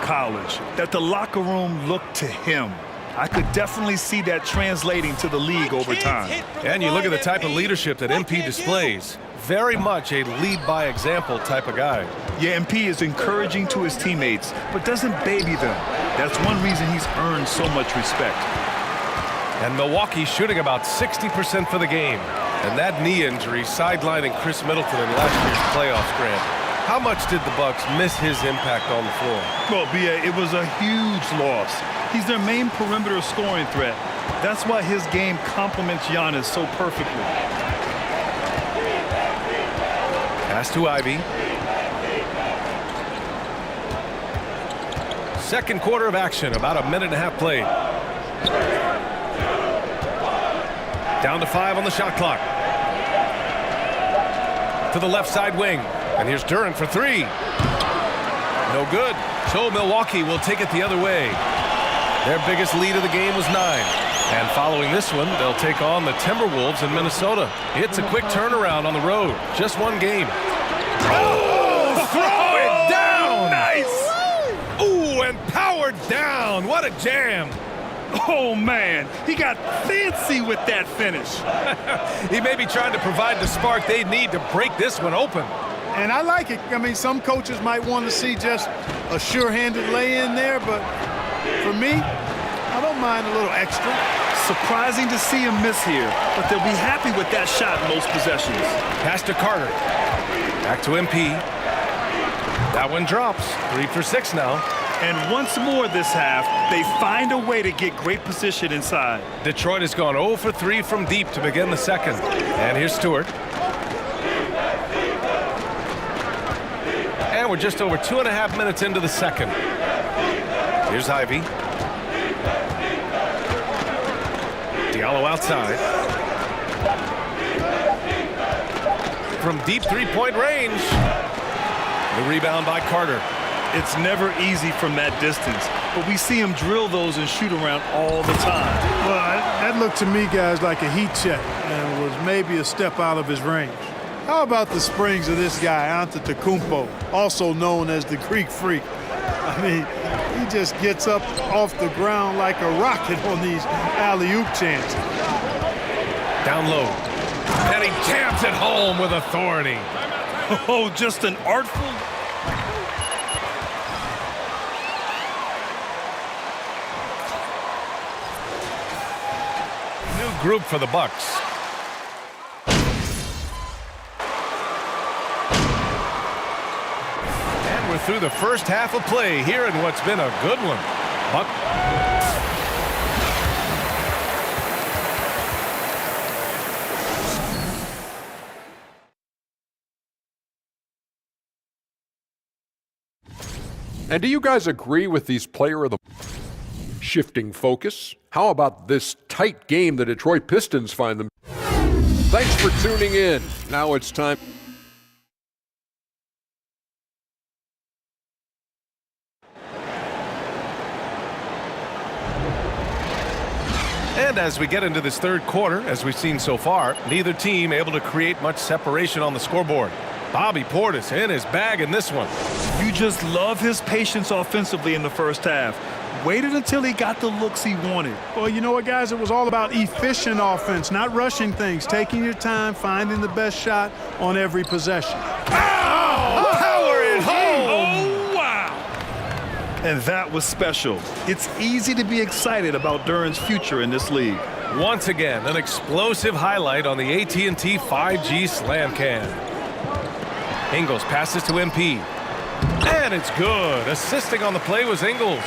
College, that the locker room looked to him. I could definitely see that translating to the league over time. And you look at the type of leadership that MP displays. Very much a lead by example type of guy. Yeah, MP is encouraging to his teammates, but doesn't baby them. That's one reason he's earned so much respect. And Milwaukee shooting about 60% for the game. And that knee injury sidelining Chris Middleton in last year's playoffs, Grant. How much did the Bucks miss his impact on the floor? Well, BA, it was a huge loss. He's their main perimeter scoring threat. That's why his game complements Giannis so perfectly. Pass to Ivy. Second quarter of action, about a minute and a half played. Down to 5 on the shot clock. To the left side wing. And here's Durant for 3. No good. So Milwaukee will take it the other way. Their biggest lead of the game was 9. And following this one, they'll take on the Timberwolves in Minnesota. It's a quick turnaround on the road. Just one game. Oh, throw it down! Nice! Ooh, and powered down. What a jam. Oh, man, he got fancy with that finish. He may be trying to provide the spark they need to break this one open. And I like it. I mean, some coaches might want to see just a sure-handed lay-in there, but for me, I don't mind a little extra. Surprising to see him miss here, but they'll be happy with that shot in most possessions. Pass to Carter. Back to MP. That one drops. 3 for 6 now. And once more this half, they find a way to get great position inside. Detroit has gone 0 for 3 from deep to begin the second. And here's Stewart. And we're just over 2.5 minutes into the second. Here's Ivy. Diallo outside. From deep three-point range. The rebound by Carter. It's never easy from that distance, but we see him drill those and shoot around all the time. Well, that looked to me, guys, like a heat check and was maybe a step out of his range. How about the springs of this guy, Antetokounmpo, also known as the Greek Freak? I mean, he just gets up off the ground like a rocket on these alley-oop chances. Down low. And he jams it home with authority. Oh, just an artful... New group for the Bucks. And we're through the first half of play here in what's been a good one. Buck. And do you guys agree with these player of the shifting focus? How about this tight game the Detroit Pistons find them? Thanks for tuning in. Now it's time. And as we get into this third quarter, as we've seen so far, neither team able to create much separation on the scoreboard. Bobby Portis in his bag in this one. You just love his patience offensively in the first half. Waited until he got the looks he wanted. Well, you know what, guys? It was all about efficient offense, not rushing things, taking your time, finding the best shot on every possession. Oh, power it home! Oh, wow! And that was special. It's easy to be excited about Duren's future in this league. Once again, an explosive highlight on the AT&T 5G Slam Cam. Ingles passes to MP. And it's good. Assisting on the play was Ingles.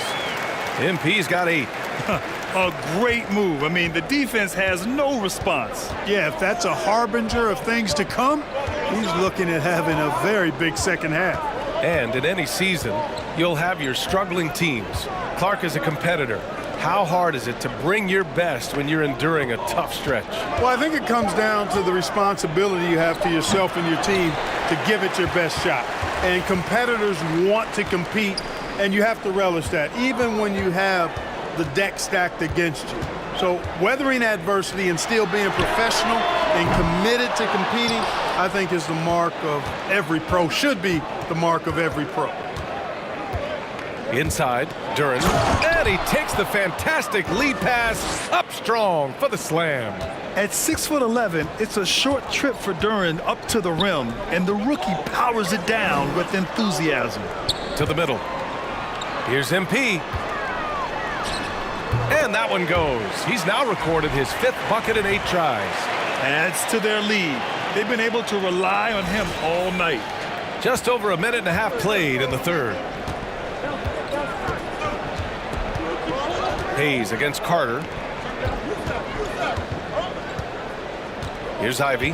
MP's got 8. A great move. I mean, the defense has no response. Yeah, if that's a harbinger of things to come, he's looking at having a very big second half. And in any season, you'll have your struggling teams. Clark is a competitor. How hard is it to bring your best when you're enduring a tough stretch? Well, I think it comes down to the responsibility you have to yourself and your team to give it your best shot. And competitors want to compete, and you have to relish that, even when you have the deck stacked against you. So weathering adversity and still being professional and committed to competing, I think is the mark of every pro, should be the mark of every pro. Inside, Duren, and he takes the fantastic lead pass up strong for the slam. At 6'11", it's a short trip for Duren up to the rim, and the rookie powers it down with enthusiasm. To the middle. Here's MP. And that one goes. He's now recorded his 5th bucket in 8 tries. Adds to their lead. They've been able to rely on him all night. Just over a minute and a half played in the third. Hayes against Carter. Here's Ivy.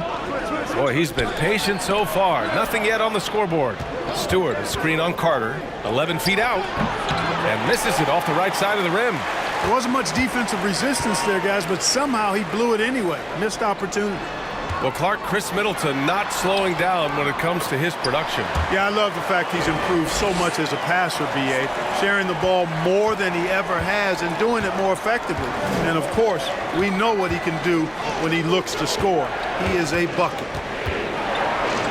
Boy, he's been patient so far. Nothing yet on the scoreboard. Stewart, a screen on Carter. 11 feet out. And misses it off the right side of the rim. There wasn't much defensive resistance there, guys, but somehow he blew it anyway. Missed opportunity. Well, Clark, Chris Middleton not slowing down when it comes to his production. Yeah, I love the fact he's improved so much as a passer, B.A., sharing the ball more than he ever has and doing it more effectively. And, of course, we know what he can do when he looks to score. He is a bucket.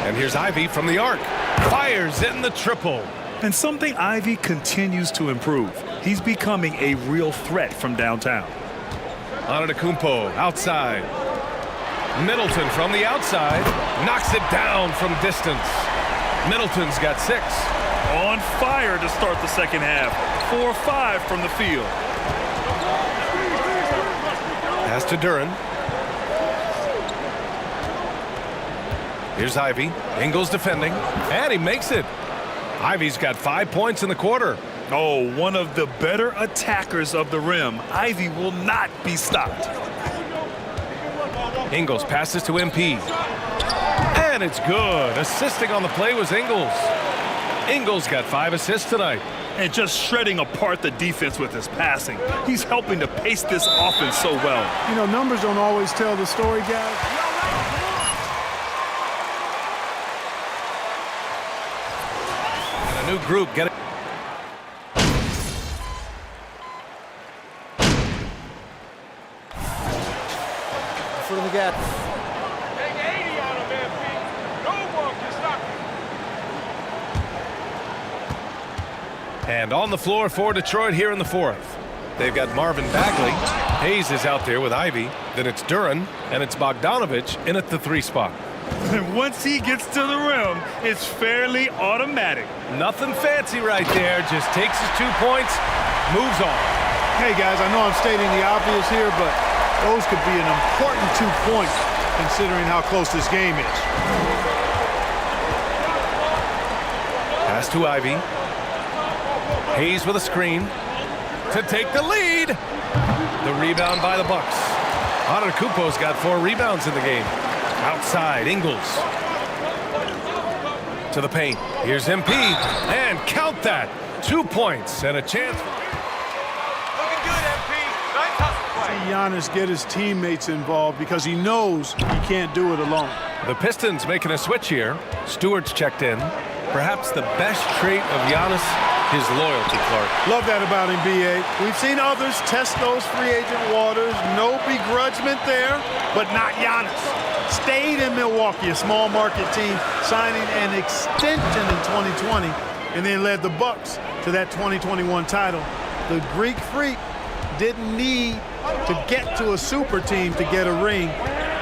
And here's Ivy from the arc. Fires in the triple. And something Ivy continues to improve. He's becoming a real threat from downtown. Antetokounmpo outside. Middleton from the outside knocks it down from distance. Middleton's got 6. On fire to start the second half. 4-5 from the field. Pass to Duren. Here's Ivy. Ingles defending, and he makes it. Ivy's got 5 points in the quarter. Oh, one of the better attackers of the rim. Ivy will not be stopped. Ingles passes to MP. And it's good. Assisting on the play was Ingles. Ingles got 5 assists tonight. And just shredding apart the defense with his passing. He's helping to pace this offense so well. You know, numbers don't always tell the story, guys. And a new group getting. Foot on the gas. Take 80 on him, MP. No one can stop him. And on the floor for Detroit here in the 4th. They've got Marvin Bagley. Hayes is out there with Ivy. Then it's Duren, and it's Bogdanovich in at the 3 spot. And once he gets to the rim, it's fairly automatic. Nothing fancy right there. Just takes his 2 points, moves on. Hey, guys, I know I'm stating the obvious here, but those could be an important 2 points considering how close this game is. Pass to Ivy. Hayes with a screen to take the lead. The rebound by the Bucks. Antetokounmpo's got 4 rebounds in the game. Outside, Ingles. To the paint. Here's MP. And count that. 2 points and a chance. Looking good, MP. Nice hustle play. See Giannis get his teammates involved because he knows he can't do it alone. The Pistons making a switch here. Stewart's checked in. Perhaps the best trait of Giannis, his loyalty, Clark. Love that about him, B.A. We've seen others test those free agent waters. No begrudgment there, but not Giannis. Stayed in Milwaukee, a small market team, signing an extension in 2020, and then led the Bucks to that 2021 title. The Greek Freak didn't need to get to a super team to get a ring.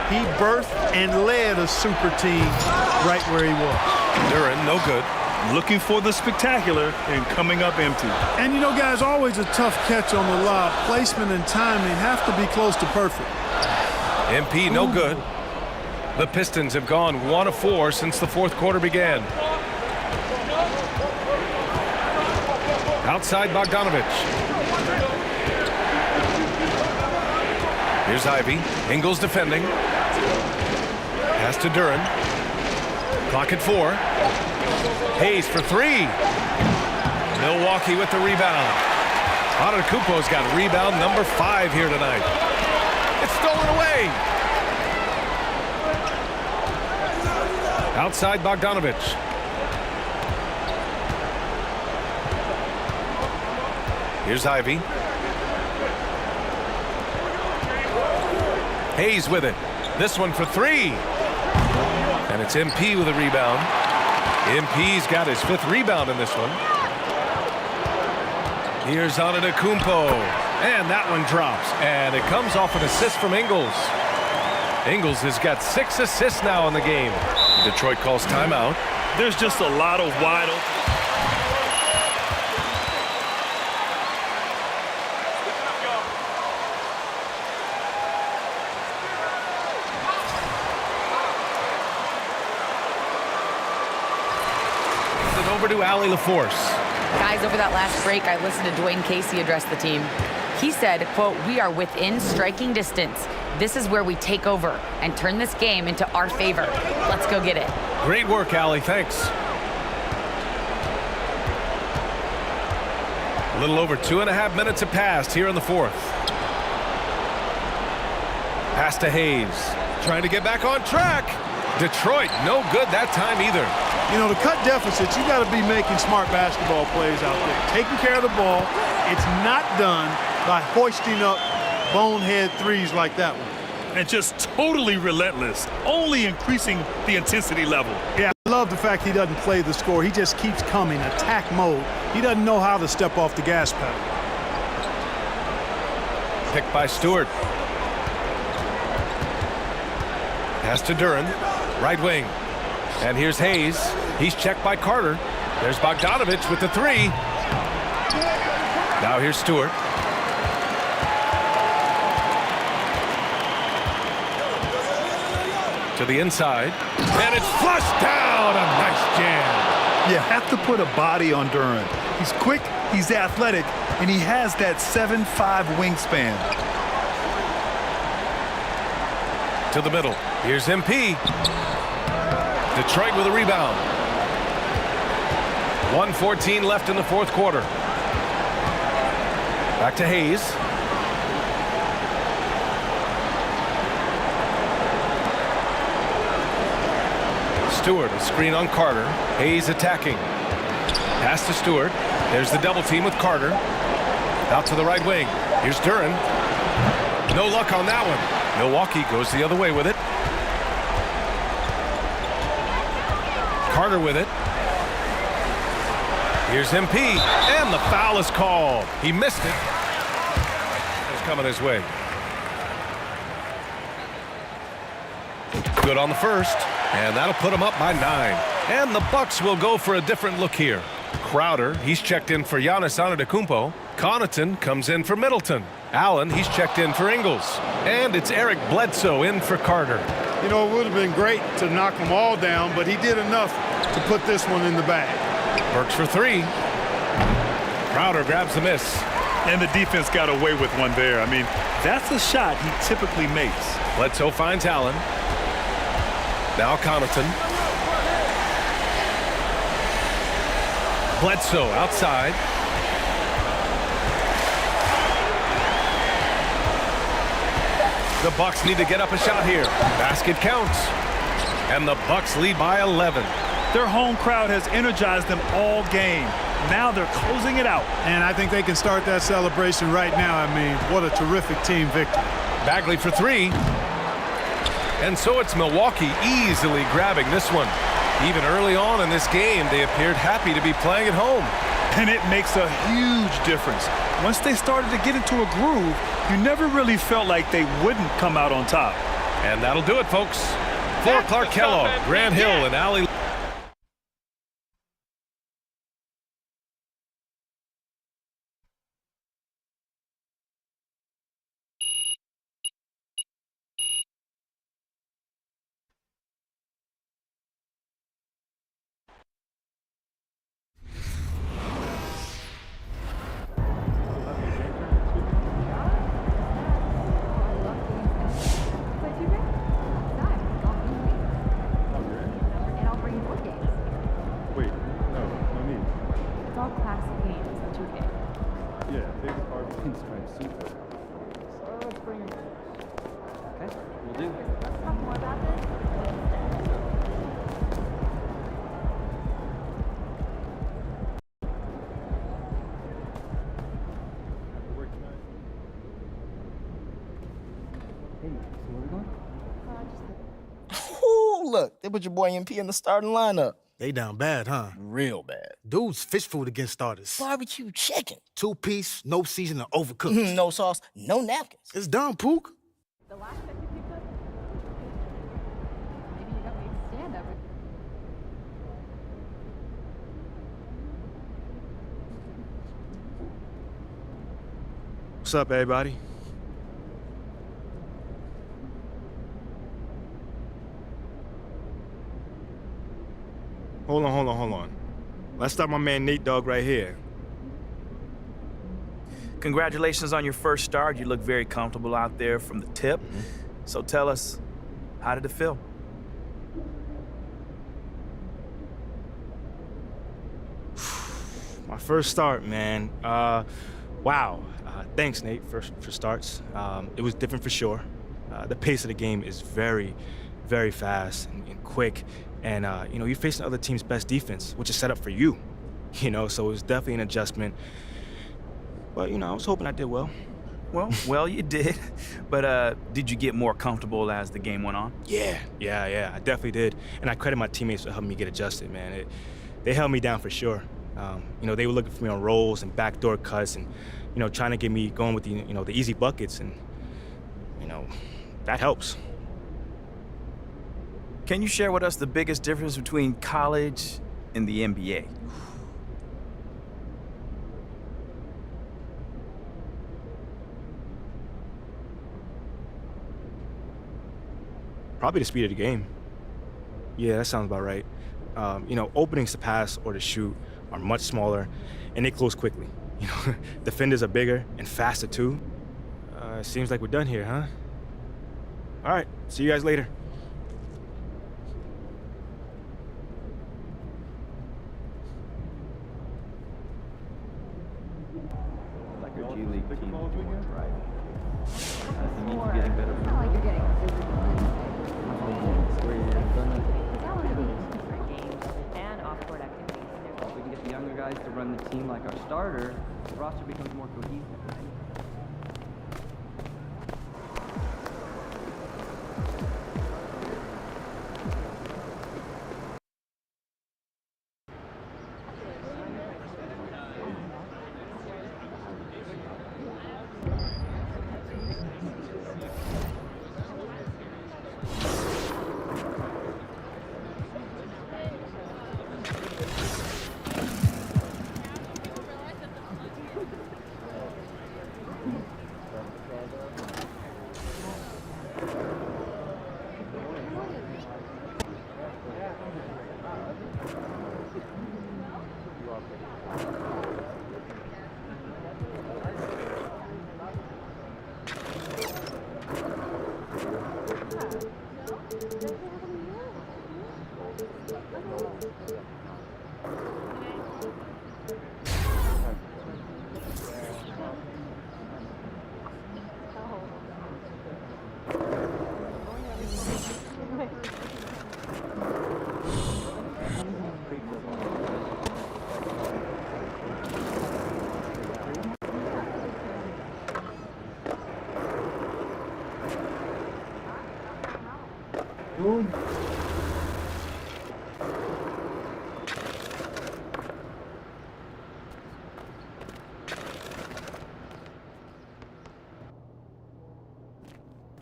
He birthed and led a super team right where he was. Duren, no good. Looking for the spectacular and coming up empty. And you know, guys, always a tough catch on the lob. Placement and timing have to be close to perfect. MP, no good. The Pistons have gone 1 of 4 since the 4th quarter began. Outside Bogdanovich. Here's Ivy. Ingles defending. Pass to Duren. Clock at 4. Hayes for 3. Milwaukee with the rebound. Antetokounmpo's got rebound number 5 here tonight. It's stolen away. Outside Bogdanovich. Here's Ivy. Hayes with it. This one for 3. And it's MP with a rebound. MP's got his 5th rebound in this one. Here's Antetokounmpo. And that one drops. And it comes off an assist from Ingles. Ingles has got 6 assists now in the game. Detroit calls timeout. There's just a lot of wide open. Over to Allie LaForce. Guys, over that last break, I listened to Dwayne Casey address the team. He said, quote, "We are within striking distance. This is where we take over and turn this game into our favor. Let's go get it." Great work, Allie. Thanks. A little over 2.5 minutes have passed here in the 4th. Pass to Hayes. Trying to get back on track. Detroit, no good that time either. You know, to cut deficits, you got to be making smart basketball plays out there. Taking care of the ball. It's not done by hoisting up bonehead threes like that one. And just totally relentless, only increasing the intensity level. Yeah, I love love the fact he doesn't play the score. He just keeps coming, attack mode. He doesn't know how to step off the gas pedal. Picked by Stewart. Pass to Duran, right wing. And here's Hayes. He's checked by Carter. There's Bogdanovich with the three. Now here's Stewart. To the inside. And it's flushed down. A nice jam. You have to put a body on Duran. He's quick, he's athletic, and he has that 7'5" wingspan. To the middle. Here's MP. Detroit with a rebound. 1:14 left in the fourth quarter. Back to Hayes. Stewart, a screen on Carter. Hayes attacking. Pass to Stewart. There's the double team with Carter. Out to the right wing. Here's Duran. No luck on that one. Milwaukee goes the other way with it. Carter with it. Here's MP, and the foul is called. He missed it. It's coming his way. Good on the first, and that'll put him up by 9. And the Bucks will go for a different look here. Crowder, he's checked in for Giannis Antetokounmpo. Connaughton comes in for Middleton. Allen, he's checked in for Ingles. And it's Eric Bledsoe in for Carter. You know, it would have been great to knock them all down, but he did enough to put this one in the bag. Burks for 3. Crowder grabs the miss. And the defense got away with one there. I mean, that's a shot he typically makes. Bledsoe finds Allen. Now Connaughton. Bledsoe outside. The Bucks need to get up a shot here. Basket counts. And the Bucks lead by 11. Their home crowd has energized them all game. Now they're closing it out. And I think they can start that celebration right now. I mean, what a terrific team victory. Bagley for 3. And so it's Milwaukee easily grabbing this one. Even early on in this game, they appeared happy to be playing at home. And it makes a huge difference. Once they started to get into a groove, you never really felt like they wouldn't come out on top. And that'll do it, folks. For Clark Kellogg, Grant Hill, and Allie. Look, they put your boy MP in the starting lineup. They down bad, huh? Real bad. Dude's fish food against starters. Barbecue chicken. 2-piece, no seasoning, overcooked. No sauce, no napkins. It's done, Pook. The last pick you picked up? Maybe you got me to stand up. What's up, everybody? Hold on. Let's start my man Nate Dogg right here. Congratulations on your first start. You look very comfortable out there from the tip. So tell us, how did it feel? My first start, man. Wow. Thanks, Nate, for starts. It was different for sure. The pace of the game is very, very fast and quick. And, you know, you're facing other team's best defense, which is set up for you. You know, so it was definitely an adjustment. But, you know, I was hoping I did well. Well, you did. But did you get more comfortable as the game went on? Yeah, I definitely did. And I credit my teammates for helping me get adjusted, man. They held me down for sure. They were looking for me on rolls and backdoor cuts and, trying to get me going with the easy buckets. And, that helps. Can you share with us the biggest difference between college and the NBA? Probably the speed of the game. Yeah, that sounds about right. Openings to pass or to shoot are much smaller, and they close quickly. Defenders are bigger and faster too. Seems like we're done here, huh? All right, see you guys later. Like your G League team is doing right. It means you're getting better. It's not like you're getting And off-court activities. If we can get the younger guys to run the team like our starter, the roster becomes more cohesive.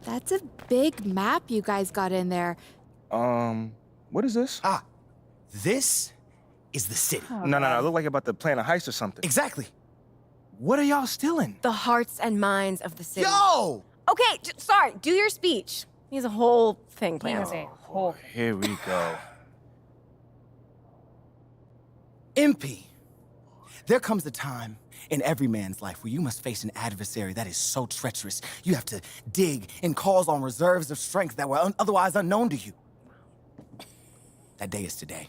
That's a big map you guys got in there. What is this? This is the city. No, it looked like about to plan a heist or something. Exactly. What are y'all stealing? The hearts and minds of the city. Yo! Okay, sorry, do your speech. He has a whole thing planned. Here we go. MP. There comes a time in every man's life where you must face an adversary that is so treacherous. You have to dig and calls on reserves of strength that were otherwise unknown to you. That day is today,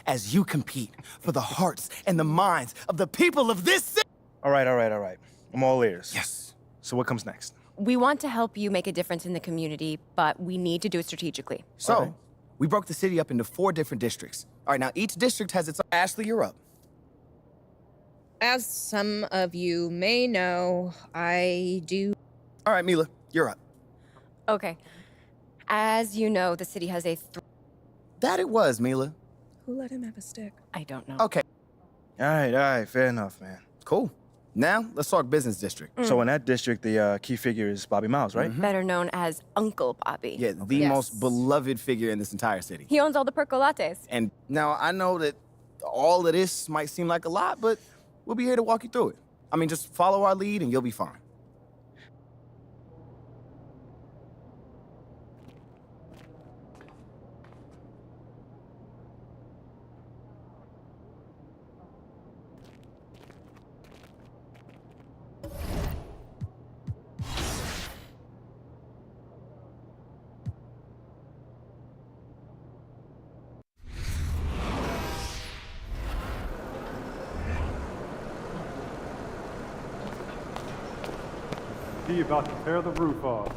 as you compete for the hearts and the minds of the people of this city. All right. I'm all ears. Yes. So what comes next? We want to help you make a difference in the community, but we need to do it strategically. So, we broke the city up into 4 different districts. All right, now each district has its own. Ashley, you're up. As some of you may know, I do... All right, Mila, you're up. Okay. As you know, the city has a... That it was, Mila. Who let him have a stick? I don't know. Okay. All right, fair enough, man. Cool. Now, let's talk business district. So in that district, the key figure is Bobby Miles, right? Better known as Uncle Bobby. Yeah, the most beloved figure in this entire city. He owns all the percolates. And now, I know that all of this might seem like a lot, but we'll be here to walk you through it. I mean, just follow our lead and you'll be fine. He about to tear the roof off.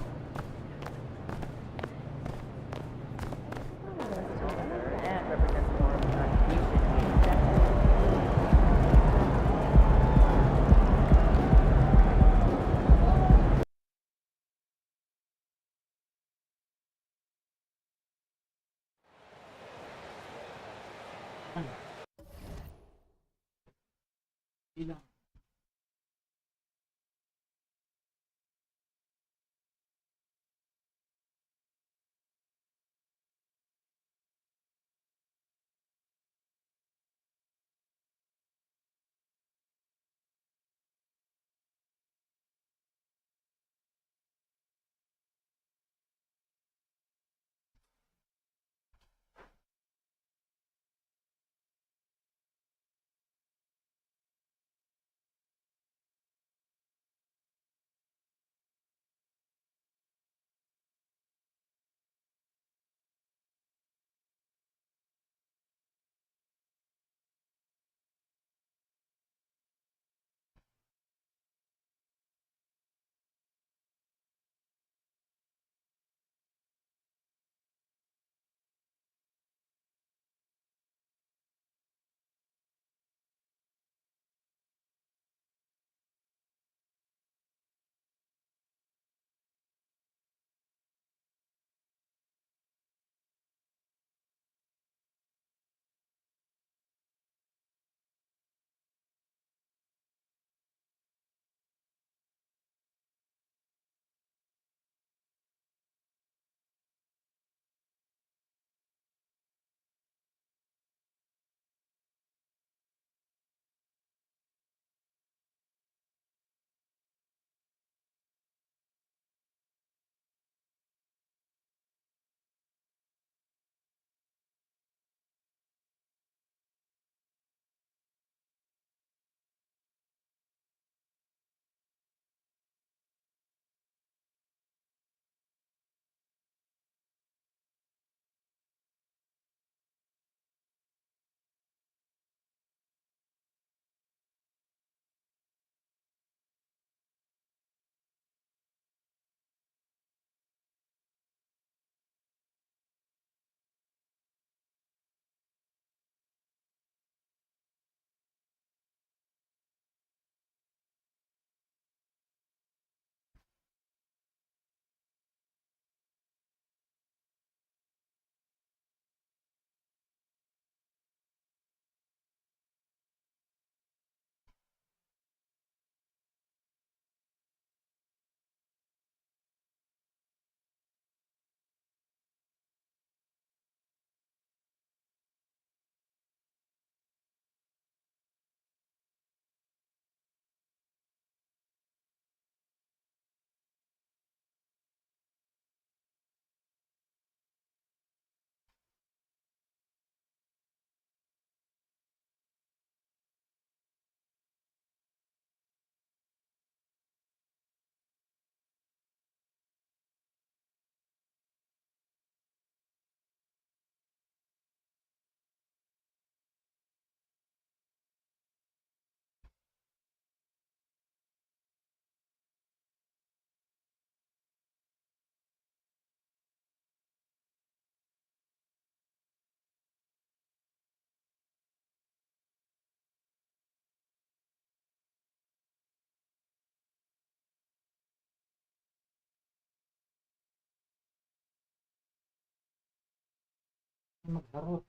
Magharot.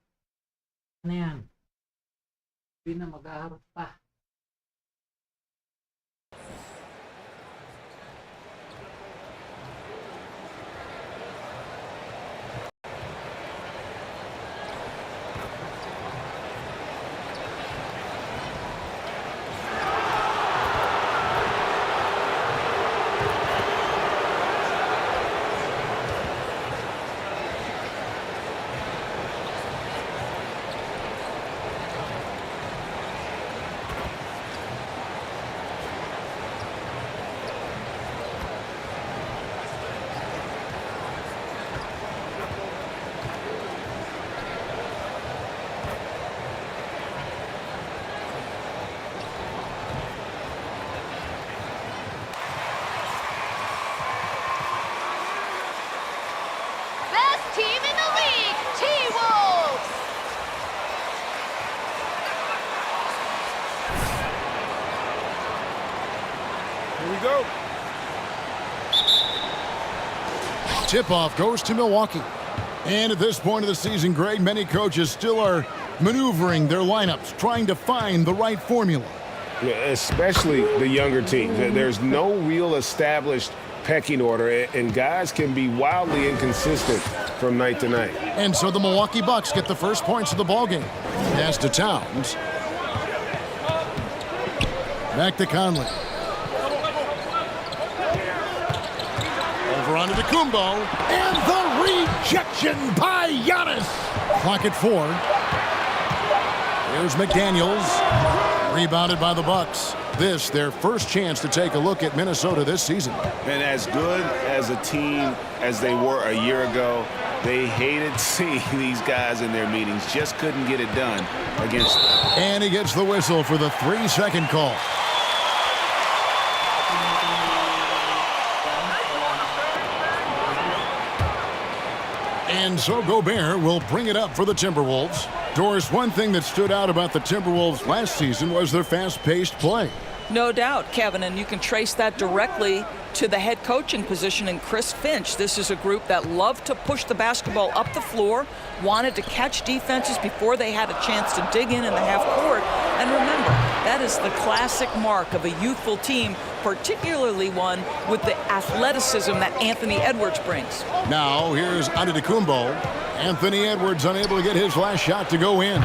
Ano yan? Hindi na maghaharot pa. Go. Tip-off goes to Milwaukee. And at this point of the season, Greg, many coaches still are maneuvering their lineups, trying to find the right formula. especially the younger teams. There's no real established pecking order, and guys can be wildly inconsistent from night to night. And so the Milwaukee Bucks get the first points of the ballgame. Pass to Towns. Back to Conley. Over onto Kumbo. And the rejection by Giannis. Clock at 4. Here's McDaniels. Rebounded by the Bucks. This, their first chance to take a look at Minnesota this season. And as good as a team as they were a year ago, they hated seeing these guys in their meetings. Just couldn't get it done against them. And he gets the whistle for the 3-second call. And so Gobert will bring it up for the Timberwolves. Doris, one thing that stood out about the Timberwolves last season was their fast-paced play. No doubt, Kevin, and you can trace that directly to the head coaching position in Chris Finch. This is a group that loved to push the basketball up the floor, wanted to catch defenses before they had a chance to dig in the half court. And remember, that is the classic mark of a youthful team, particularly one with the athleticism that Anthony Edwards brings. Now here's Antetokounmpo. Anthony Edwards unable to get his last shot to go in.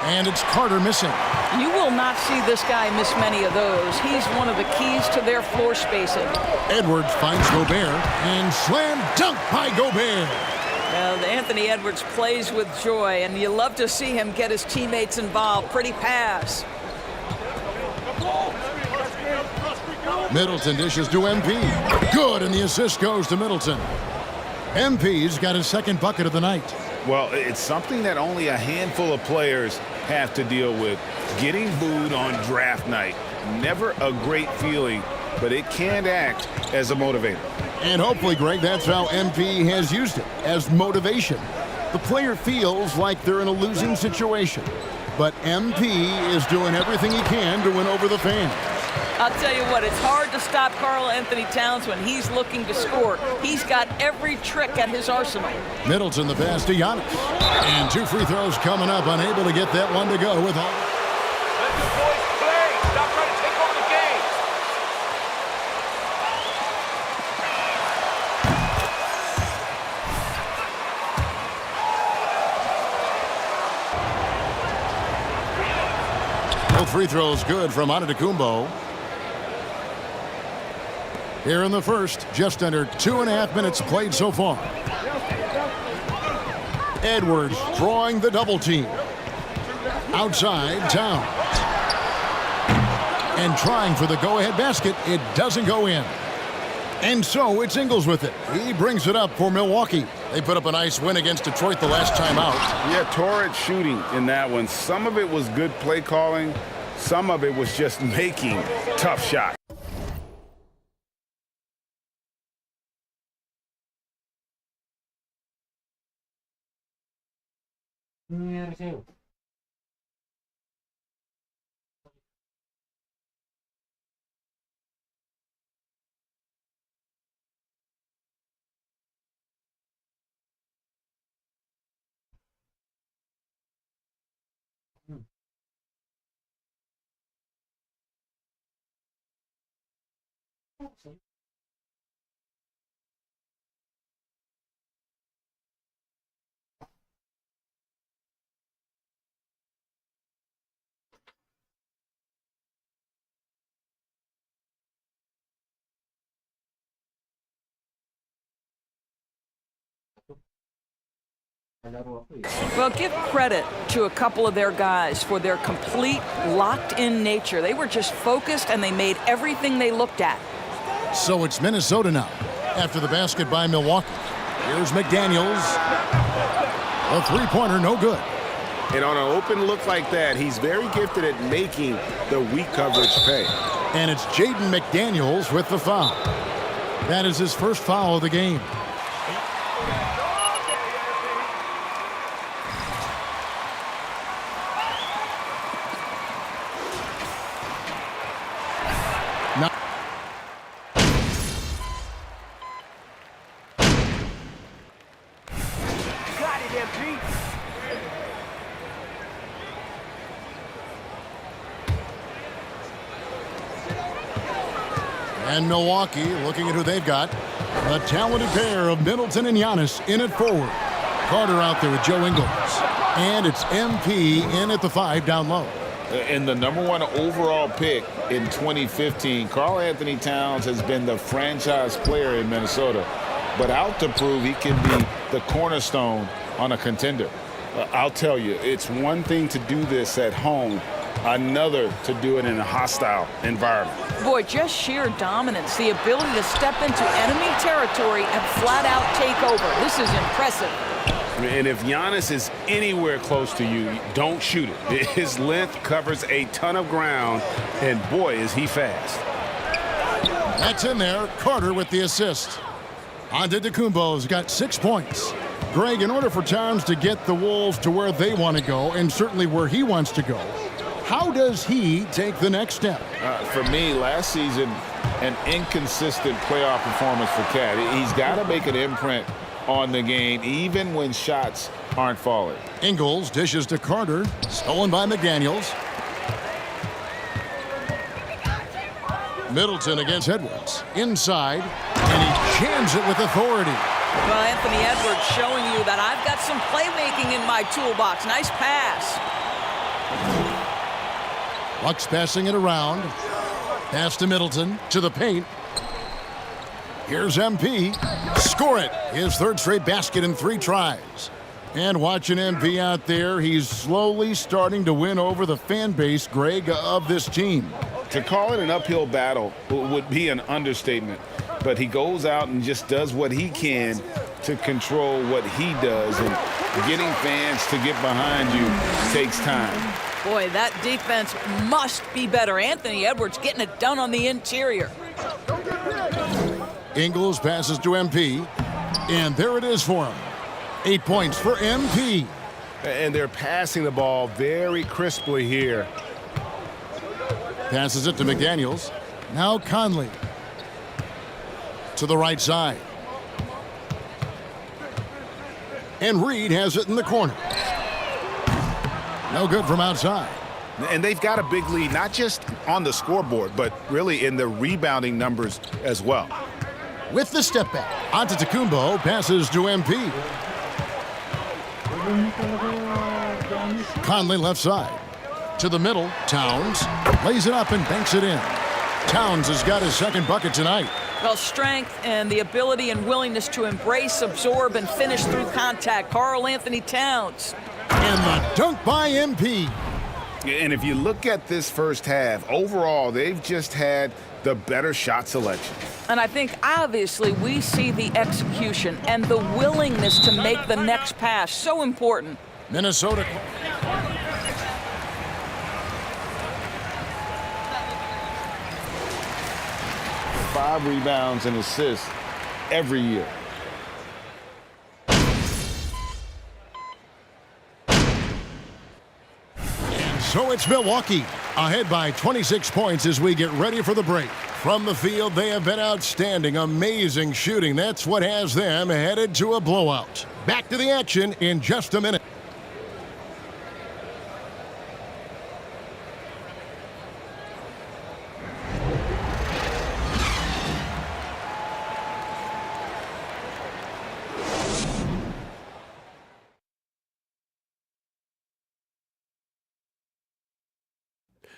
And it's Carter missing. You will not see this guy miss many of those. He's one of the keys to their floor spacing. Edwards finds Gobert and slam dunk by Gobert. Now, Anthony Edwards plays with joy, and you love to see him get his teammates involved. Pretty pass. Middleton dishes to MP. Good, and the assist goes to Middleton. MP's got his second bucket of the night. Well, it's something that only a handful of players have to deal with. Getting booed on draft night. Never a great feeling, but it can act as a motivator. And hopefully, Greg, that's how MP has used it, as motivation. The player feels like they're in a losing situation, but MP is doing everything he can to win over the fans. I'll tell you what, it's hard to stop Karl Anthony Towns when he's looking to score. He's got every trick at his arsenal. Middleton the pass to Giannis. And 2 free throws coming up, unable to get that one to go with all. Let the boys play. Stop trying to take over the game. Both free throws good from Antetokounmpo. Here in the first, just under 2.5 minutes played so far. Edwards drawing the double team. Outside, Towns. And trying for the go-ahead basket. It doesn't go in. And so it's Ingles with it. He brings it up for Milwaukee. They put up a nice win against Detroit the last time out. Yeah, torrid shooting in that one. Some of it was good play calling. Some of it was just making tough shots. Well, give credit to a couple of their guys for their complete locked-in nature. They were just focused, and they made everything they looked at. So it's Minnesota now, after the basket by Milwaukee. Here's McDaniels. A three-pointer, no good. And on an open look like that, he's very gifted at making the weak coverage pay. And it's Jaden McDaniels with the foul. That is his first foul of the game. And Milwaukee, looking at who they've got, the talented pair of Middleton and Giannis in at forward. Carter out there with Joe Ingles. And it's MP in at the 5 down low. And the #1 overall pick in 2015, Karl Anthony Towns has been the franchise player in Minnesota, but out to prove he can be the cornerstone on a contender. I'll tell you, it's one thing to do this at home, another to do it in a hostile environment. Boy, just sheer dominance, the ability to step into enemy territory and flat out take over. This is impressive. And if Giannis is anywhere close to you, don't shoot it. His length covers a ton of ground, and boy, is he fast. That's in there. Carter with the assist. Antetokounmpo's got 6 points. Greg, in order for Towns to get the Wolves to where they want to go, and certainly where he wants to go, how does he take the next step? For me, last season, an inconsistent playoff performance for Cat. He's got to make an imprint on the game, even when shots aren't falling. Ingles dishes to Carter, stolen by McDaniels. Middleton against Edwards. Inside, and he jams it with authority. Well, Anthony Edwards showing you that I've got some playmaking in my toolbox. Nice pass. Bucks passing it around. Pass to Middleton, to the paint. Here's MP. Score it. His 3rd straight basket in 3 tries. And watching MP out there, he's slowly starting to win over the fan base, Greg, of this team. To call it an uphill battle would be an understatement. But he goes out and just does what he can to control what he does. And getting fans to get behind you takes time. Boy, that defense must be better. Anthony Edwards getting it done on the interior. Ingles passes to MP. And there it is for him. 8 points for MP. And they're passing the ball very crisply here. Passes it to McDaniels. Now Conley. To the right side. And Reed has it in the corner. No good from outside. And they've got a big lead, not just on the scoreboard, but really in the rebounding numbers as well. With the step back, Antetokounmpo passes to MP. Conley left side. To the middle, Towns lays it up and banks it in. Towns has got his 2nd bucket tonight. Well, strength and the ability and willingness to embrace, absorb, and finish through contact. Karl Anthony Towns. And the dunk by MP. And if you look at this first half, overall, they've just had the better shot selection. And I think, obviously, we see the execution and the willingness to make the next pass. So important. Minnesota. Five rebounds and assists every year. So it's Milwaukee ahead by 26 points as we get ready for the break. From the field, they have been outstanding, amazing shooting. That's what has them headed to a blowout. Back to the action in just a minute.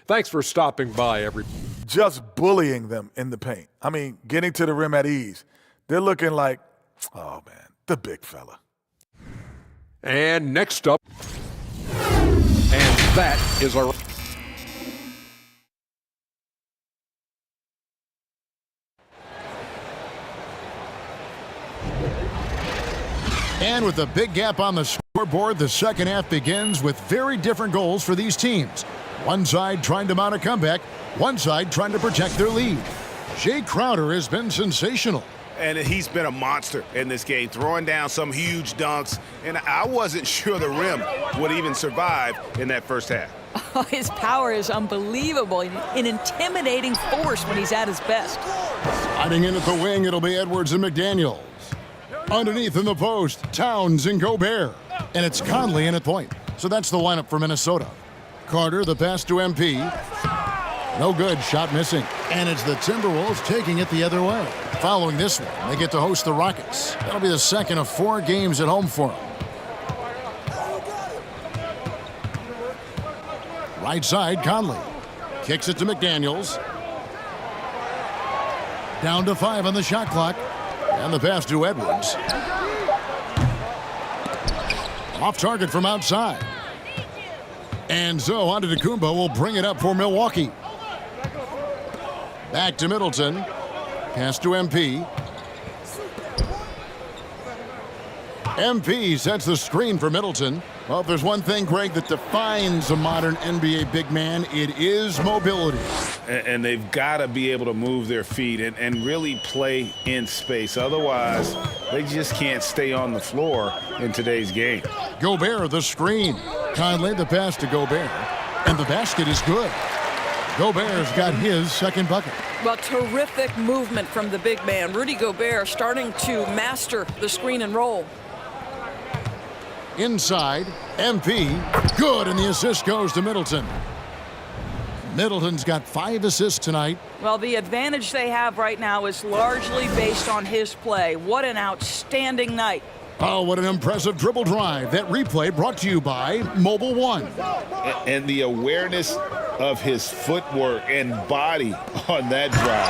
Thanks for stopping by, everybody. Just bullying them in the paint. I mean, getting to the rim at ease. They're looking like, oh, man, the big fella. And next up, and that is our... And with a big gap on the scoreboard, the second half begins with very different goals for these teams. One side trying to mount a comeback, one side trying to protect their lead. Jay Crowder has been sensational. And he's been a monster in this game, throwing down some huge dunks. And I wasn't sure the rim would even survive in that first half. Oh, his power is unbelievable, an intimidating force when he's at his best. Sliding in at the wing, it'll be Edwards and McDaniels. Underneath in the post, Towns and Gobert. And it's Conley in at point. So that's the lineup for Minnesota. Carter, the pass to MP. No good, shot missing. And it's the Timberwolves taking it the other way. Following this one, they get to host the Rockets. That'll be the second of 4 games at home for them. Right side, Conley. Kicks it to McDaniels. Down to 5 on the shot clock. And the pass to Edwards. Off target from outside. And so Antetokounmpo will bring it up for Milwaukee. Back to Middleton. Pass to MP. MP sets the screen for Middleton. Well, if there's one thing, Greg, that defines a modern NBA big man, it is mobility. And they've got to be able to move their feet and really play in space. Otherwise, they just can't stay on the floor in today's game. Gobert, the screen. Conley, the pass to Gobert. And the basket is good. Gobert's got his second bucket. Well, terrific movement from the big man. Rudy Gobert starting to master the screen and roll. Inside, MP, good, and the assist goes to Middleton. Middleton's got 5 assists tonight. Well, the advantage they have right now is largely based on his play. What an outstanding night. Oh, what an impressive dribble drive. That replay brought to you by Mobile One. And the awareness of his footwork and body on that drive.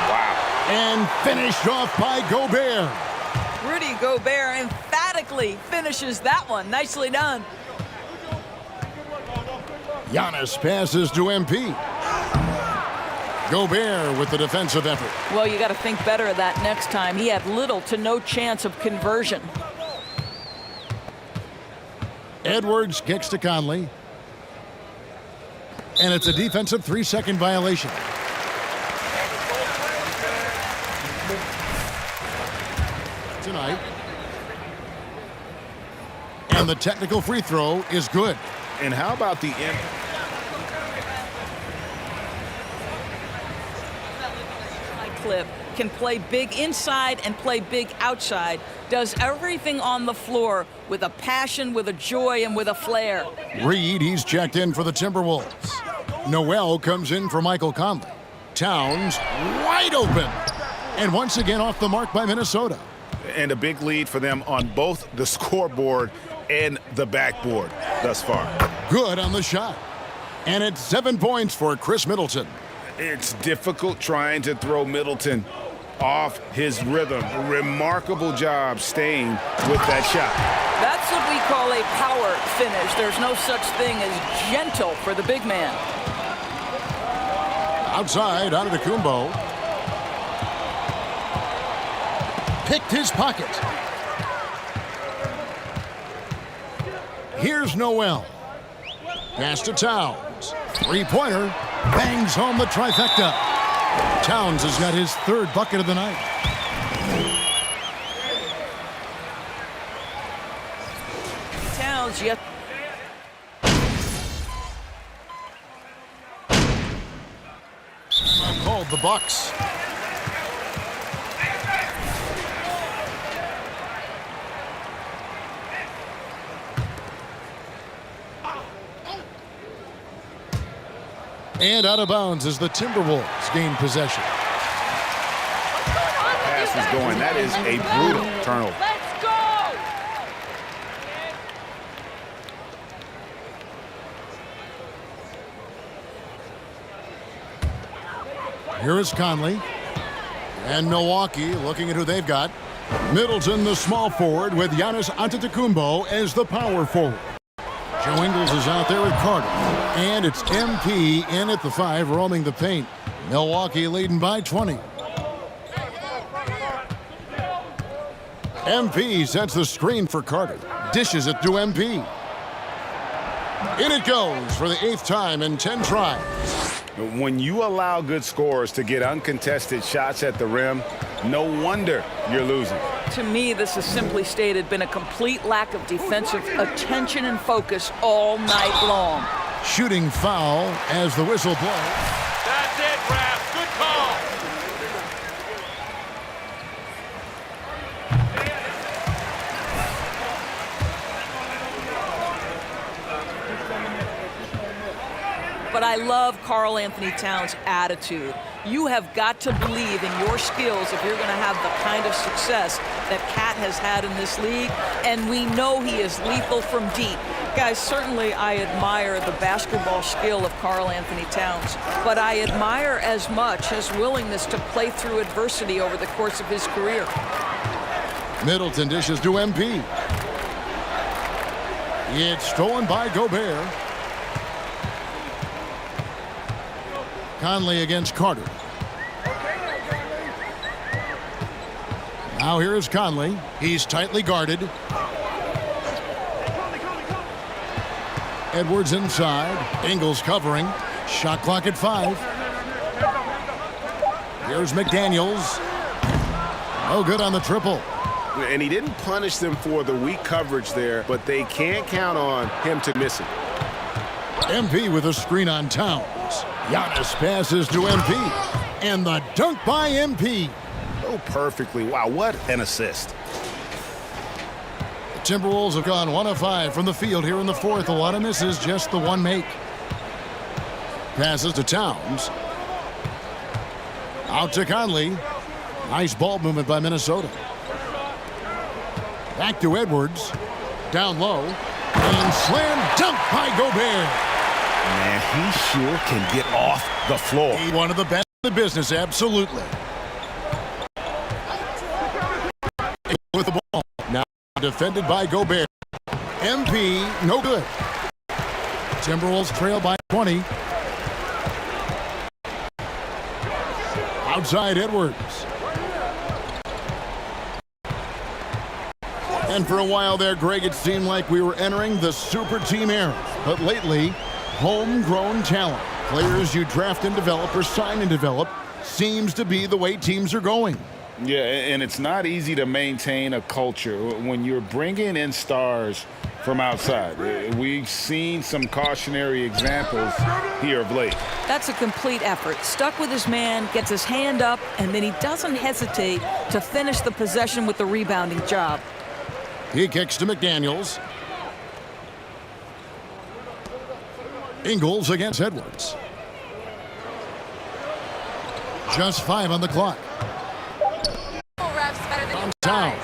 Wow. And finished off by Gobert. Rudy Gobert emphatically finishes that one. Nicely done. Giannis passes to MP. Gobert with the defensive effort. Well, you got to think better of that next time. He had little to no chance of conversion. Edwards kicks to Conley. And it's a defensive 3-second violation. Tonight. And the technical free throw is good. And how about the end? Clip can play big inside and play big outside. Does everything on the floor with a passion, with a joy, and with a flair. Reed, he's checked in for the Timberwolves. Noel comes in for Michael Conley. Towns wide open. And once again off the mark by Minnesota. And a big lead for them on both the scoreboard and the backboard thus far. Good on the shot. And it's 7 points for Chris Middleton. It's difficult trying to throw Middleton off his rhythm. Remarkable job staying with that shot. That's what we call a power finish. There's no such thing as gentle for the big man. Outside, Antetokounmpo. Picked his pocket. Here's Noel. Pass to Towns. Three-pointer. Bangs home the trifecta. Towns has got his 3rd bucket of the night. Towns yet. Called the Bucks. And out of bounds as the Timberwolves gain possession. Pass is going. That is a brutal turnover. Let's go! Here is Conley. And Milwaukee looking at who they've got. Middleton, the small forward, with Giannis Antetokounmpo as the power forward. Joe Ingles is out there with Carter. And it's MP in at the 5, roaming the paint. Milwaukee leading by 20. MP sets the screen for Carter. Dishes it to MP. In it goes for the 8th time in 10 tries. When you allow good scorers to get uncontested shots at the rim, no wonder you're losing. To me, this has simply stated been a complete lack of defensive attention and focus all night long. Shooting foul as the whistle blows. That's it, Raph. Good call. but I love Karl Anthony Towns' attitude. You have got to believe in your skills if you're going to have the kind of success that Cat has had in this league, and we know he is lethal from deep. Guys, certainly I admire the basketball skill of Karl Anthony Towns, but I admire as much his willingness to play through adversity over the course of his career. Middleton dishes to MP. It's stolen by Gobert. Conley against Carter. Now here is Conley. He's tightly guarded. Edwards inside. Ingles covering. Shot clock at 5. Here's McDaniels. No good on the triple. And he didn't punish them for the weak coverage there, but they can't count on him to miss it. MP with a screen on Towns. Giannis passes to MP. And the dunk by MP. Oh, perfectly. Wow, what an assist. The Timberwolves have gone 1 of 5 from the field here in the fourth. A lot of misses, just the one make. Passes to Towns. Out to Conley. Nice ball movement by Minnesota. Back to Edwards. Down low. And slam dunk by Gobert. Man, he sure can get off the floor. He's one of the best in the business, absolutely. With the ball. Now defended by Gobert. MP, no good. Timberwolves trail by 20. Outside Edwards. And for a while there, Greg, it seemed like we were entering the super team era. But lately, homegrown talent, players you draft and develop or sign and develop, seems to be the way teams are going. Yeah, and it's not easy to maintain a culture when you're bringing in stars from outside. We've seen some cautionary examples here of late. That's a complete effort. Stuck with his man, gets his hand up, and then he doesn't hesitate to finish the possession with the rebounding job. He kicks to McDaniels. Ingles against Edwards. Just 5 on the clock. Towns.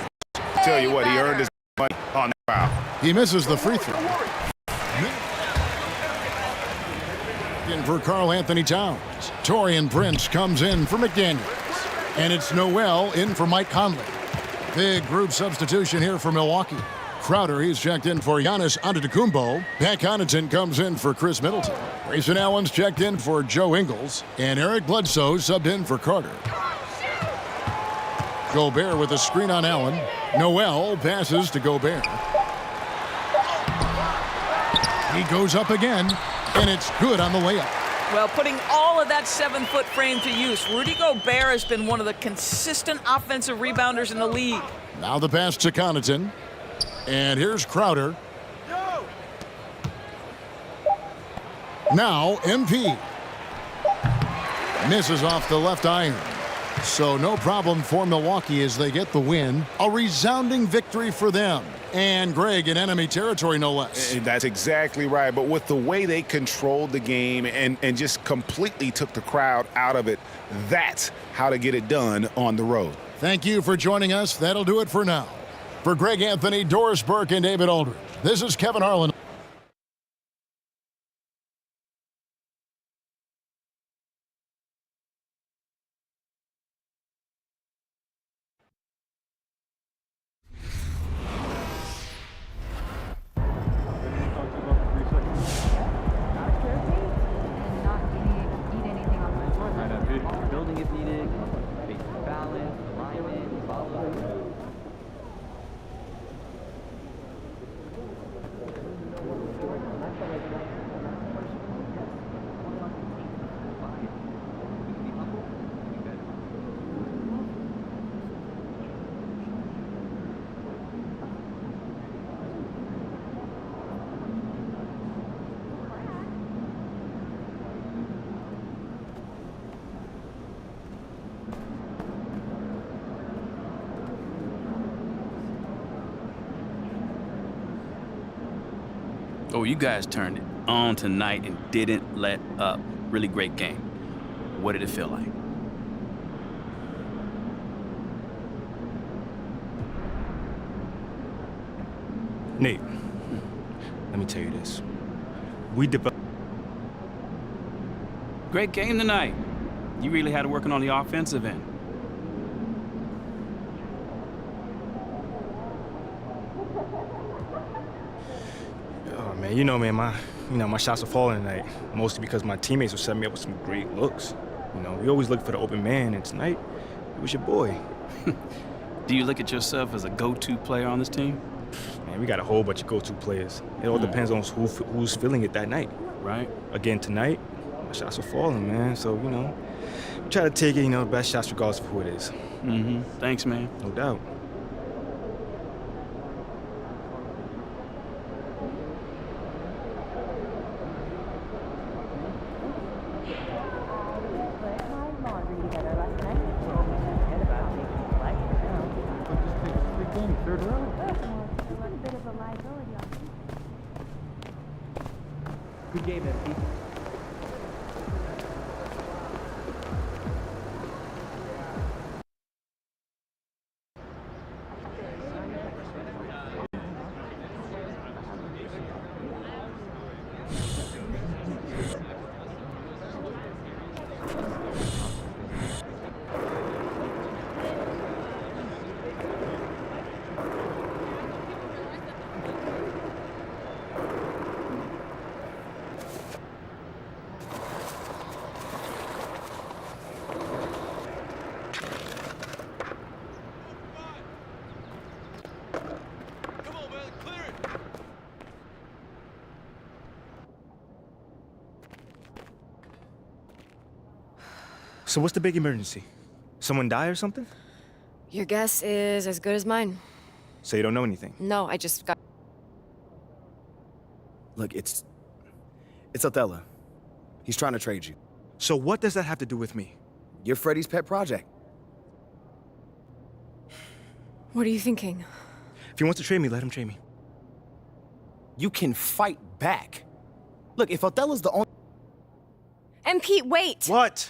Tell you what, he earned his money on the foul. He misses the free throw. In for Karl Anthony Towns. Taurean Prince comes in for McDaniels. And it's Noel in for Mike Conley. Big group substitution here for Milwaukee. Crowder, he's checked in for Giannis Antetokounmpo. Pat Connaughton comes in for Chris Middleton. Grayson Allen's checked in for Joe Ingles. And Eric Bledsoe subbed in for Carter. Gobert with a screen on Allen. Noel passes to Gobert. He goes up again, and it's good on the layup. Well, putting all of that 7-foot frame to use, Rudy Gobert has been one of the consistent offensive rebounders in the league. Now the pass to Connaughton. And here's Crowder. Now MP. Misses off the left iron. So no problem for Milwaukee as they get the win. A resounding victory for them. And Greg in enemy territory, no less. And that's exactly right. But with the way they controlled the game and just completely took the crowd out of it, that's how to get it done on the road. Thank you for joining us. That'll do it for now. For Greg Anthony, Doris Burke, and David Aldridge, this is Kevin Harlan. Building if needed, basic balance, alignment, follow. Oh, you guys turned it on tonight and didn't let up. Really great game. What did it feel like? Nate, let me tell you this. We developed. Great game tonight. You really had it working on the offensive end. Oh man, my shots were falling tonight. Mostly because my teammates were setting me up with some great looks. We always look for the open man, and tonight it was your boy. Do you look at yourself as a go-to player on this team? Man, we got a whole bunch of go-to players. It all depends on who's feeling it that night. Right. Again, tonight, my shots were falling, man. So, we try to take it, the best shots regardless of who it is. Mm-hmm. Thanks, man. No doubt. Good game, MP. So what's the big emergency? Someone die or something? Your guess is as good as mine. So you don't know anything? No, I just got... Look, it's Othello. He's trying to trade you. So what does that have to do with me? You're Freddie's pet project. What are you thinking? If he wants to trade me, let him trade me. You can fight back. Look, if Othello's the only... MP, wait! What?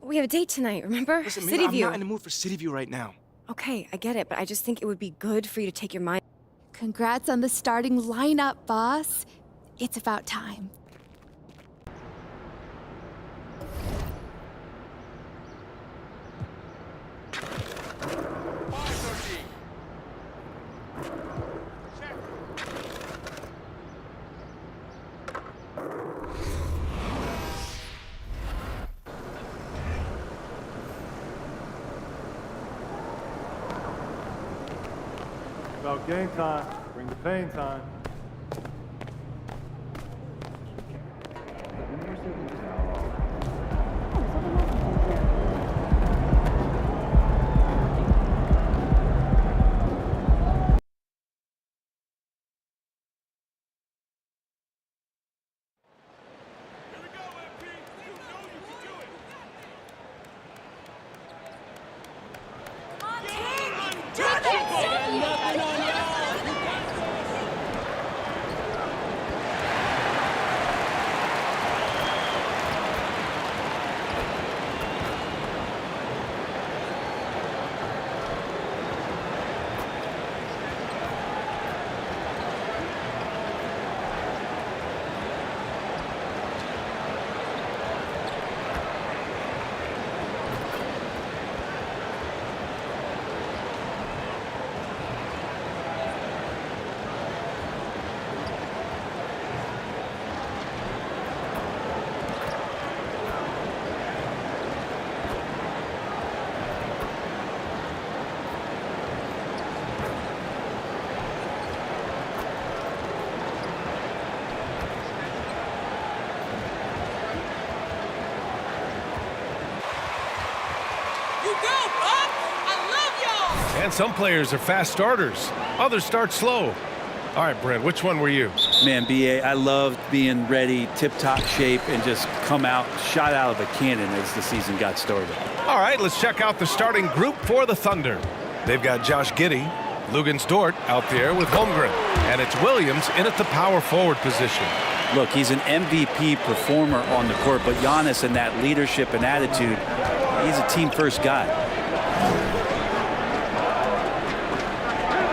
We have a date tonight, remember? Listen, City I'm View. not in the mood for City View right now. Okay, I get it, but I just think it would be good for you to take your mind. Congrats on the starting lineup, boss. It's about time. About game time. Bring the pain time. And some players are fast starters. Others start slow. All right, Brent, which one were you? Man, BA, I loved being ready, tip-top shape, and just come out, shot out of a cannon as the season got started. All right, let's check out the starting group for the Thunder. They've got Josh Giddey, Lugens Dort out there with Holmgren. And it's Williams in at the power forward position. Look, he's an MVP performer on the court, but Giannis in that leadership and attitude, he's a team-first guy.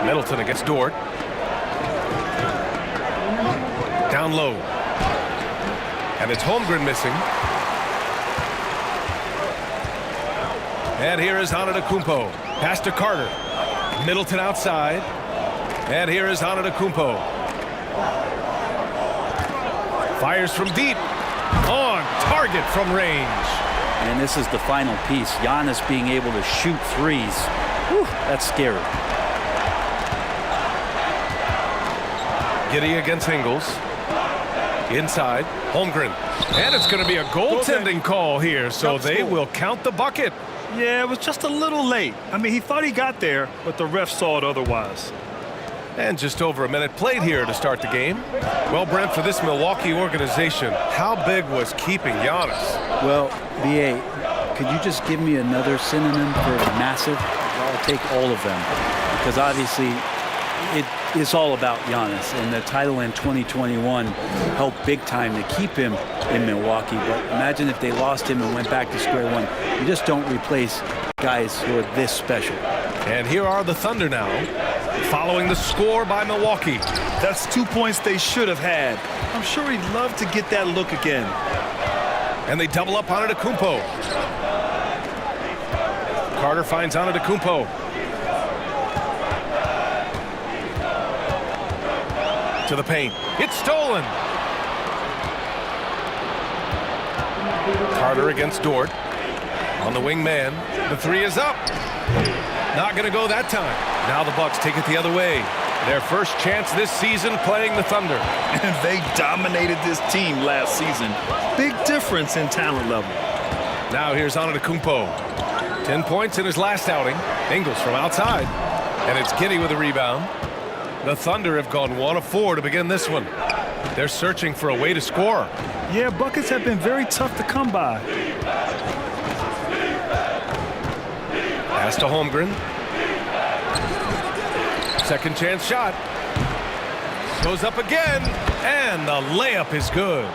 Middleton against Dort. Down low. And it's Holmgren missing. And here is Antetokounmpo. Pass to Carter. Middleton outside. And here is Antetokounmpo. Fires from deep. On target from range. And this is the final piece. Giannis being able to shoot threes. Whew, that's scary. Giddey against Ingles. Inside, Holmgren. And it's going to be a goaltending call here, so they will count the bucket. Yeah, it was just a little late. I mean, he thought he got there, but the ref saw it otherwise. And just over a minute played here to start the game. Well, Brent, for this Milwaukee organization, how big was keeping Giannis? Well, B.A., could you just give me another synonym for massive? I'll take all of them. Because obviously, it's all about Giannis, and the title in 2021 helped big time to keep him in Milwaukee. But imagine if they lost him and went back to square one. You just don't replace guys who are this special. And here are the Thunder now, following the score by Milwaukee. That's 2 points they should have had. I'm sure he'd love to get that look again. And they double up on Antetokounmpo. Carter finds Antetokounmpo. To the paint. It's stolen. Carter against Dort. On the wing man. The three is up. Not going to go that time. Now the Bucks take it the other way. Their first chance this season playing the Thunder. And they dominated this team last season. Big difference in talent level. Now here's Antetokounmpo. 10 points in his last outing. Ingles from outside. And it's Giddey with a rebound. The Thunder have gone 1 of 4 to begin this one. They're searching for a way to score. Yeah, buckets have been very tough to come by. Pass to Holmgren. Second chance shot. Goes up again, and the layup is good.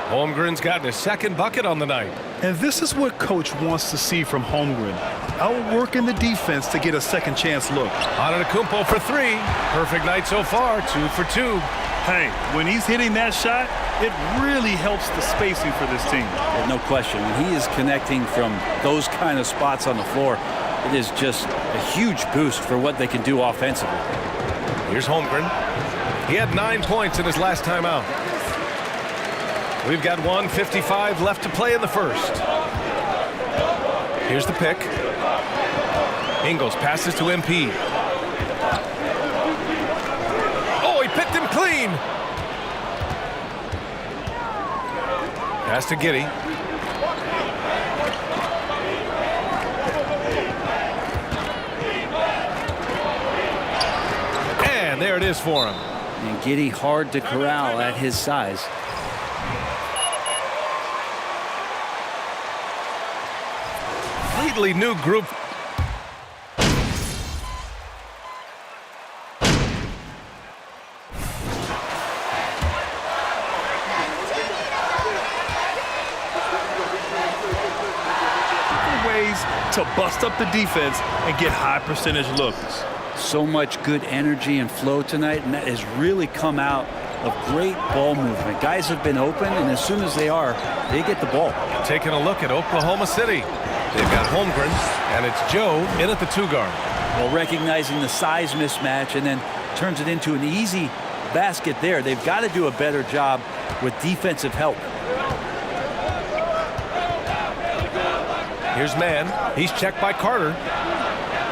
Holmgren's gotten his second bucket on the night. And this is what Coach wants to see from Holmgren. Outworking the defense to get a second chance look. Antetokounmpo for 3. Perfect night so far, 2 for 2. Hey, when he's hitting that shot, it really helps the spacing for this team. No question. When he is connecting from those kind of spots on the floor, it is just a huge boost for what they can do offensively. Here's Holmgren. He had 9 points in his last time out. We've got 1:55 left to play in the first. Here's the pick. Ingles passes to MP. Oh, he picked him clean. Pass to Giddey. And there it is for him. And Giddey hard to corral at his size. Completely new group. Ways to bust up the defense and get high percentage looks. So much good energy and flow tonight, and that has really come out of great ball movement. Guys have been open, and as soon as they are, they get the ball. Taking a look at Oklahoma City. They've got Holmgren, and it's Joe in at the 2 guard. Well, recognizing the size mismatch and then turns it into an easy basket there. They've got to do a better job with defensive help. Here's Mann. He's checked by Carter.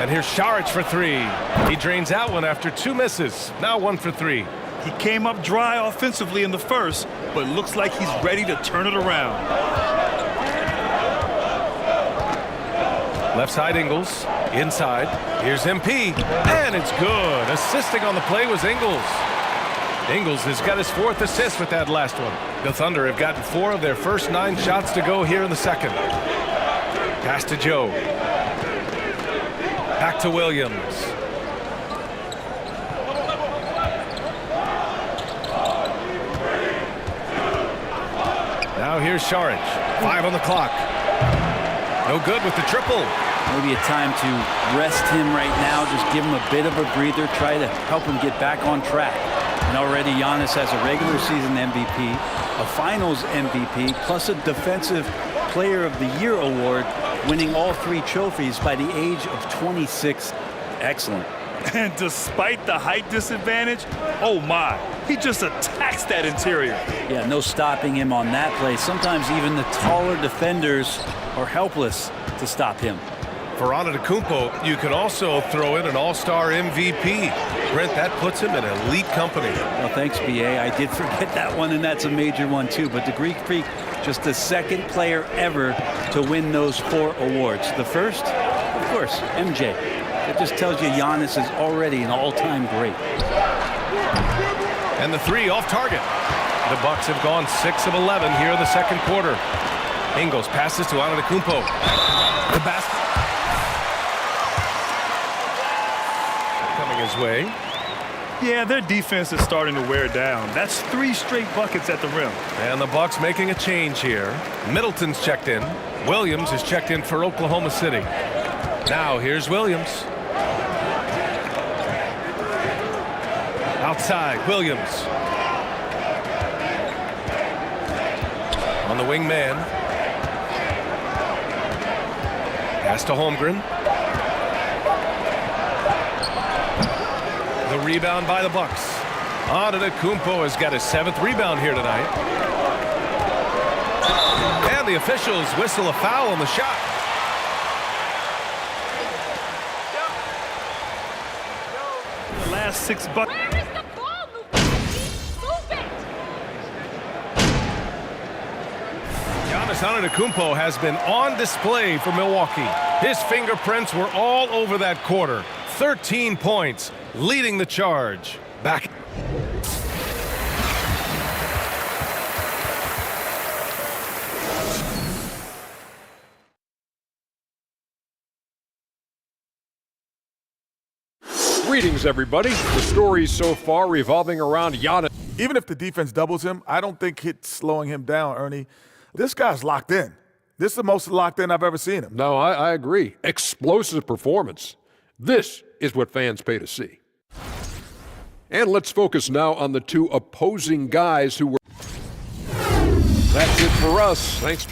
And here's Saric for 3. He drains that one after 2 misses. Now 1 for 3. He came up dry offensively in the first, but looks like he's ready to turn it around. Left side Ingles. Inside. Here's MP. And it's good. Assisting on the play was Ingles. Ingles has got his 4th assist with that last one. The Thunder have gotten 4 of their first 9 shots to go here in the second. Pass to Joe. Back to Williams. here's Saric. 5 on the clock. No good with the triple. Maybe a time to rest him right now, just give him a bit of a breather, try to help him get back on track. And already Giannis has a regular season MVP, a finals MVP, plus a Defensive Player of the Year award, winning all 3 trophies by the age of 26. Excellent. And despite the height disadvantage, oh my, he just attacks that interior. Yeah, no stopping him on that play. Sometimes even the taller defenders are helpless to stop him. For Antetokounmpo, you can also throw in an all-star MVP. Brent, that puts him in elite company. Well, thanks, BA. I did forget that one, and that's a major one, too. But the Greek Freak, just the second player ever to win those 4 awards. The first, of course, MJ. That just tells you Giannis is already an all-time great. And the 3 off target. The Bucks have gone 6 of 11 here in the second quarter. Ingles passes to Antetokounmpo. The basket coming his way. Yeah, their defense is starting to wear down. That's 3 straight buckets at the rim. And the Bucks making a change here. Middleton's checked in. Williams is checked in for Oklahoma City. Now here's Williams. Outside, Williams. On the wing man. Pass to Holmgren. The rebound by the Bucks. Antetokounmpo has got his 7th rebound here tonight. And the officials whistle a foul on the shot. The last 6 buckets. Antetokounmpo has been on display for Milwaukee. His fingerprints were all over that quarter. 13 points, leading the charge. Back. Greetings, everybody. The stories so far revolving around Giannis. Even if the defense doubles him, I don't think it's slowing him down, Ernie. This guy's locked in. This is the most locked in I've ever seen him. No, I agree. Explosive performance. This is what fans pay to see. And let's focus now on the 2 opposing guys who were... That's it for us. Thanks.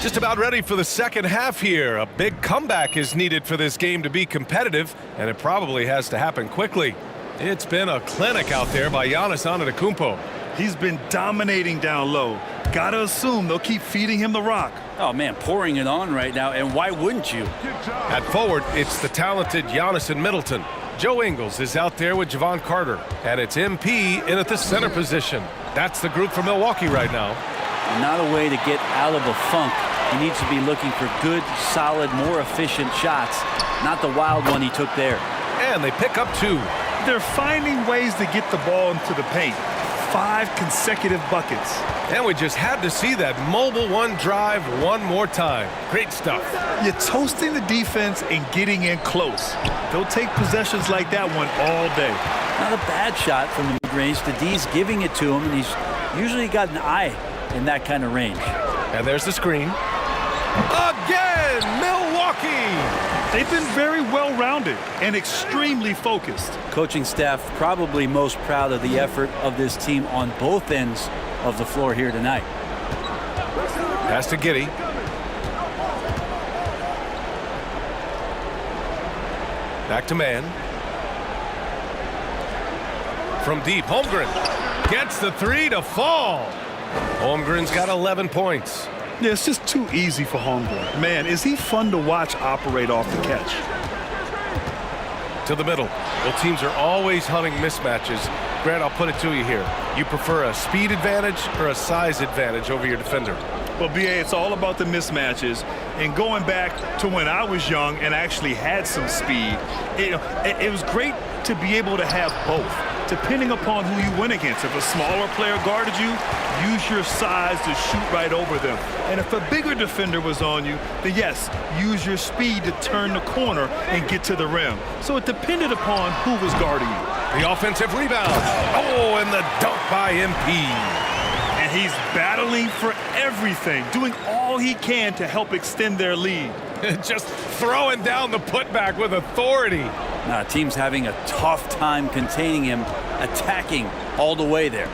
Just about ready for the second half here. A big comeback is needed for this game to be competitive, and it probably has to happen quickly. It's been a clinic out there by Giannis Antetokounmpo. He's been dominating down low. Gotta assume they'll keep feeding him the rock. Oh, man, pouring it on right now, and why wouldn't you? At forward, it's the talented Giannis and Middleton. Joe Ingles is out there with Javon Carter, and it's MP in at the center position. That's the group for Milwaukee right now. Not a way to get out of a funk. He needs to be looking for good, solid, more efficient shots, not the wild one he took there. And they pick up 2. They're finding ways to get the ball into the paint. 5 consecutive buckets. And we just had to see that mobile 1 drive one more time. Great stuff. You're toasting the defense and getting in close. They'll take possessions like that one all day. Not a bad shot from the mid-range. The D's giving it to him, and he's usually got an eye in that kind of range. And there's the screen. Again, Milwaukee! They've been very well-rounded and extremely focused. Coaching staff probably most proud of the effort of this team on both ends of the floor here tonight. Pass to Giddey. Back to man. From deep, Holmgren gets the 3 to fall. Holmgren's got 11 points. Yeah, it's just too easy for Holmgren. Man, is he fun to watch operate off the catch. To the middle. Well, teams are always hunting mismatches. Grant, I'll put it to you here. You prefer a speed advantage or a size advantage over your defender? Well, BA, it's all about the mismatches. And going back to when I was young and actually had some speed, it was great to be able to have both. depending upon who you went against. If a smaller player guarded you, use your size to shoot right over them. And if a bigger defender was on you, then yes, use your speed to turn the corner and get to the rim. So it depended upon who was guarding you. The offensive rebound. Oh, and the dunk by MP. And he's battling for everything, doing all he can to help extend their lead. Just throwing down the putback with authority. Now, team's having a tough time containing him, attacking all the way there.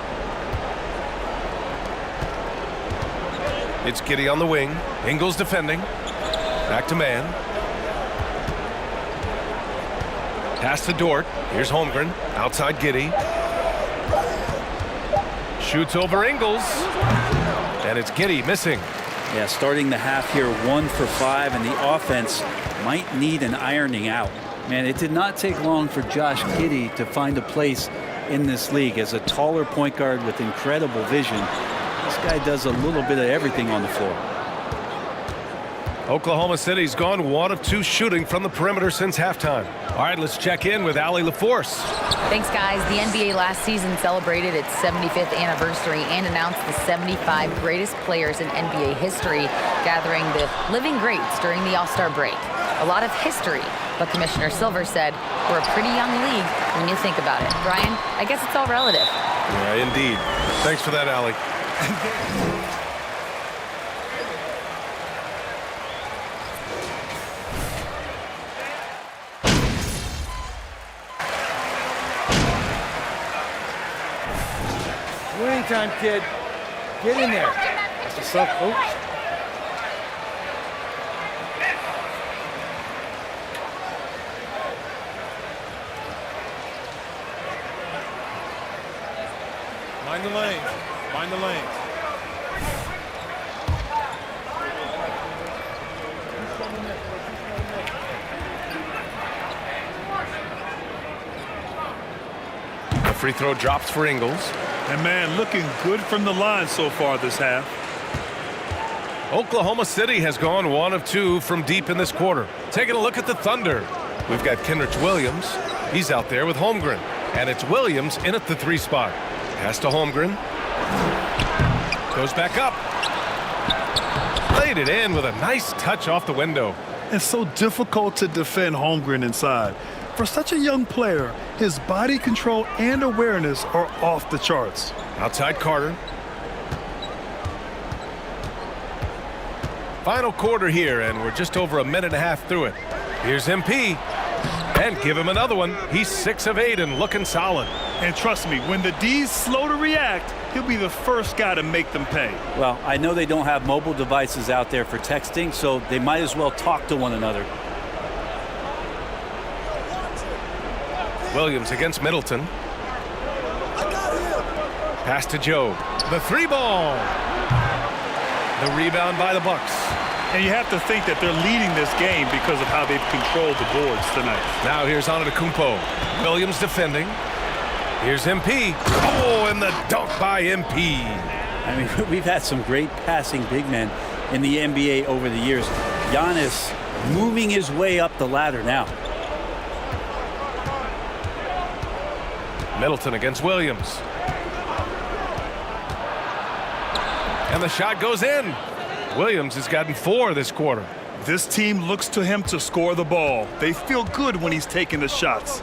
It's Giddey on the wing. Ingles defending. Back to man. Pass to Dort. Here's Holmgren. Outside Giddey. Shoots over Ingles. And it's Giddey missing. Yeah, starting the half here 1 for 5, and the offense might need an ironing out. Man, it did not take long for Josh Giddey to find a place in this league as a taller point guard with incredible vision. This guy does a little bit of everything on the floor. Oklahoma City's gone 1 of 2 shooting from the perimeter since halftime. All right, let's check in with Allie LaForce. Thanks, guys. The NBA last season celebrated its 75th anniversary and announced the 75 greatest players in NBA history, gathering the living greats during the All-Star break. A lot of history, but Commissioner Silver said we're a pretty young league when you think about it. Brian, I guess it's all relative. Yeah, indeed. Thanks for that, Allie. Winning time, kid. Get in there. That's what's up, coach. Mind the lanes. Mind the lanes. The free throw drops for Ingles. And man, looking good from the line so far this half. Oklahoma City has gone 1 of 2 from deep in this quarter. Taking a look at the Thunder. We've got Kenrich Williams. He's out there with Holmgren. And it's Williams in at the 3 spot. Pass to Holmgren. Goes back up. Laid it in with a nice touch off the window. It's so difficult to defend Holmgren inside. For such a young player, his body control and awareness are off the charts. Outside Carter. Final quarter here, and we're just over a minute and a half through it. Here's MP. And give him another one. He's 6 of 8 and looking solid. And trust me, when the D's slow to react, he'll be the first guy to make them pay. Well, I know they don't have mobile devices out there for texting, so they might as well talk to one another. Williams against Middleton. Pass to Joe. The 3-ball. The rebound by the Bucks. And you have to think that they're leading this game because of how they've controlled the boards tonight. Now here's Antetokounmpo. Williams defending. Here's MP. Oh, and the dunk by MP. I mean, we've had some great passing big men in the NBA over the years. Giannis moving his way up the ladder now. Middleton against Williams. And the shot goes in. Williams has gotten 4 this quarter. This team looks to him to score the ball. They feel good when he's taking the shots.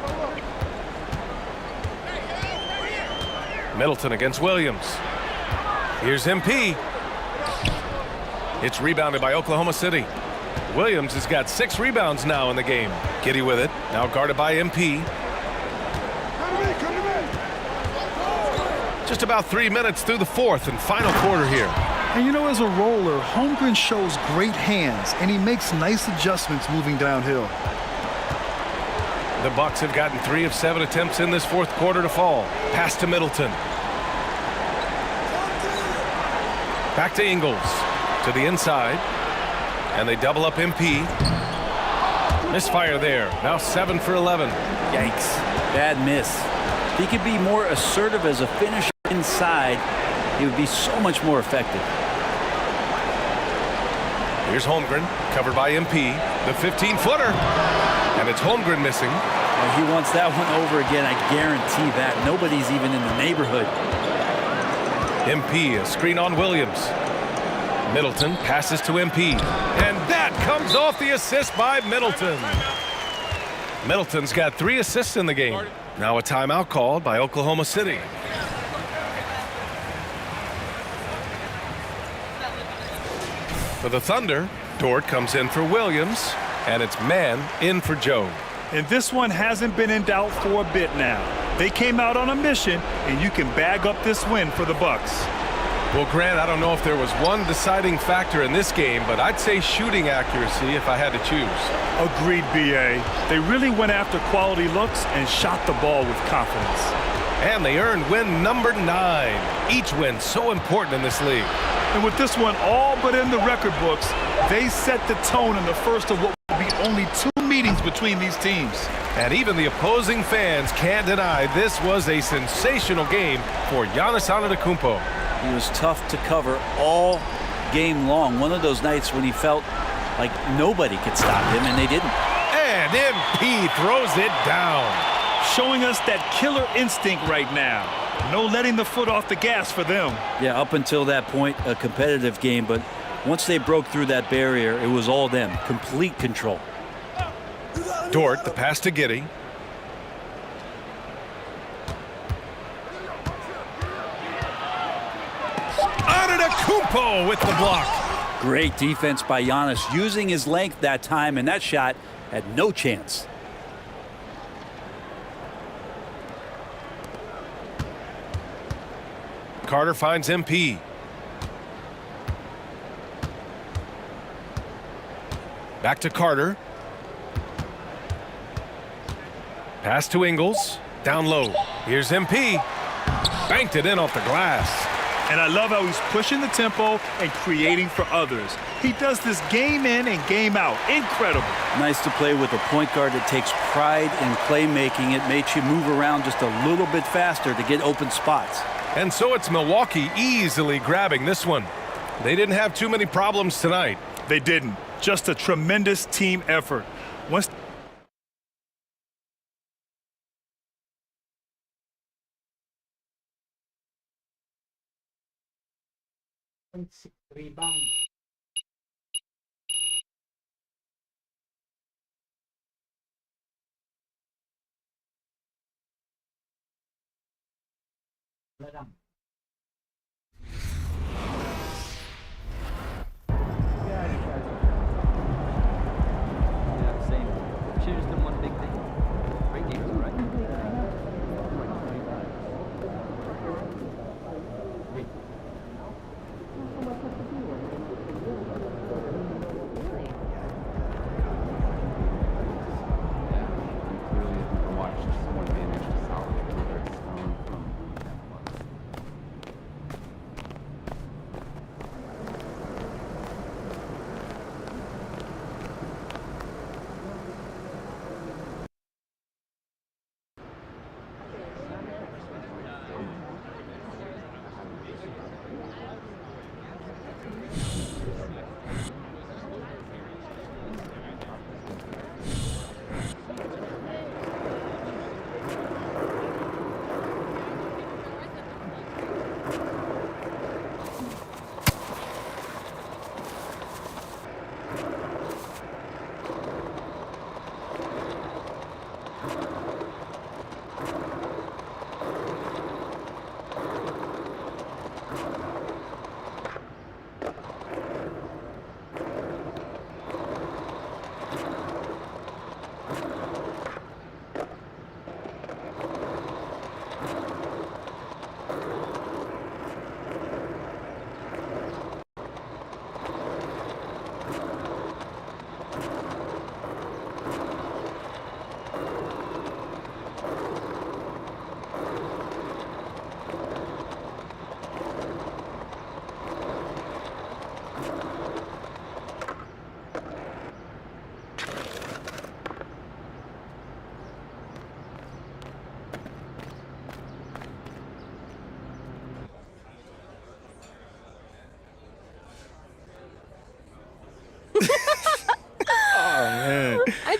Middleton against Williams. Here's MP. It's rebounded by Oklahoma City. Williams has got 6 rebounds now in the game. Giddey with it. Now guarded by MP. Just about 3 minutes through the 4th and final quarter here. And you know, as a roller, Holmgren shows great hands, and he makes nice adjustments moving downhill. The Bucks have gotten 3 of 7 attempts in this 4th quarter to fall. Pass to Middleton. Back to Ingles. To the inside. And they double up MP. Misfire there. Now 7 for 11. Yikes. Bad miss. If he could be more assertive as a finisher inside, he would be so much more effective. Here's Holmgren, covered by MP. The 15-footer. And it's Holmgren missing. He wants that one over again, I guarantee that. Nobody's even in the neighborhood. MP, a screen on Williams. Middleton passes to MP. And that comes off the assist by Middleton. Middleton's got 3 assists in the game. Now a timeout called by Oklahoma City. For the Thunder, Dort comes in for Williams, and it's man in for Joe. And this one hasn't been in doubt for a bit now. They came out on a mission, and you can bag up this win for the Bucks. Well, Grant, I don't know if there was one deciding factor in this game, but I'd say shooting accuracy if I had to choose. Agreed, B.A. They really went after quality looks and shot the ball with confidence. And they earned win number 9. Each win so important in this league. And with this one all but in the record books, they set the tone in the first of what will be only 2 meetings between these teams. And even the opposing fans can't deny this was a sensational game for Giannis Antetokounmpo. He was tough to cover all game long. One of those nights when he felt like nobody could stop him, and they didn't. And MP throws it down. Showing us that killer instinct right now. No letting the foot off the gas for them. Yeah, up until that point, a competitive game, but once they broke through that barrier, it was all them. Complete control. Dort, the pass to Giddey. Antetokounmpo with the block. Great defense by Giannis, using his length that time, and that shot had no chance. Carter finds MP. Back to Carter. Pass to Ingles. Down low. Here's MP. Banked it in off the glass. And I love how he's pushing the tempo and creating for others. He does this game in and game out. Incredible. Nice to play with a point guard that takes pride in playmaking. It makes you move around just a little bit faster to get open spots. And so it's Milwaukee easily grabbing this one. They didn't have too many problems tonight. They didn't. Just a tremendous team effort. Once rebounds. Let them. Yeah, same. Should have just done one big thing. Great game, right?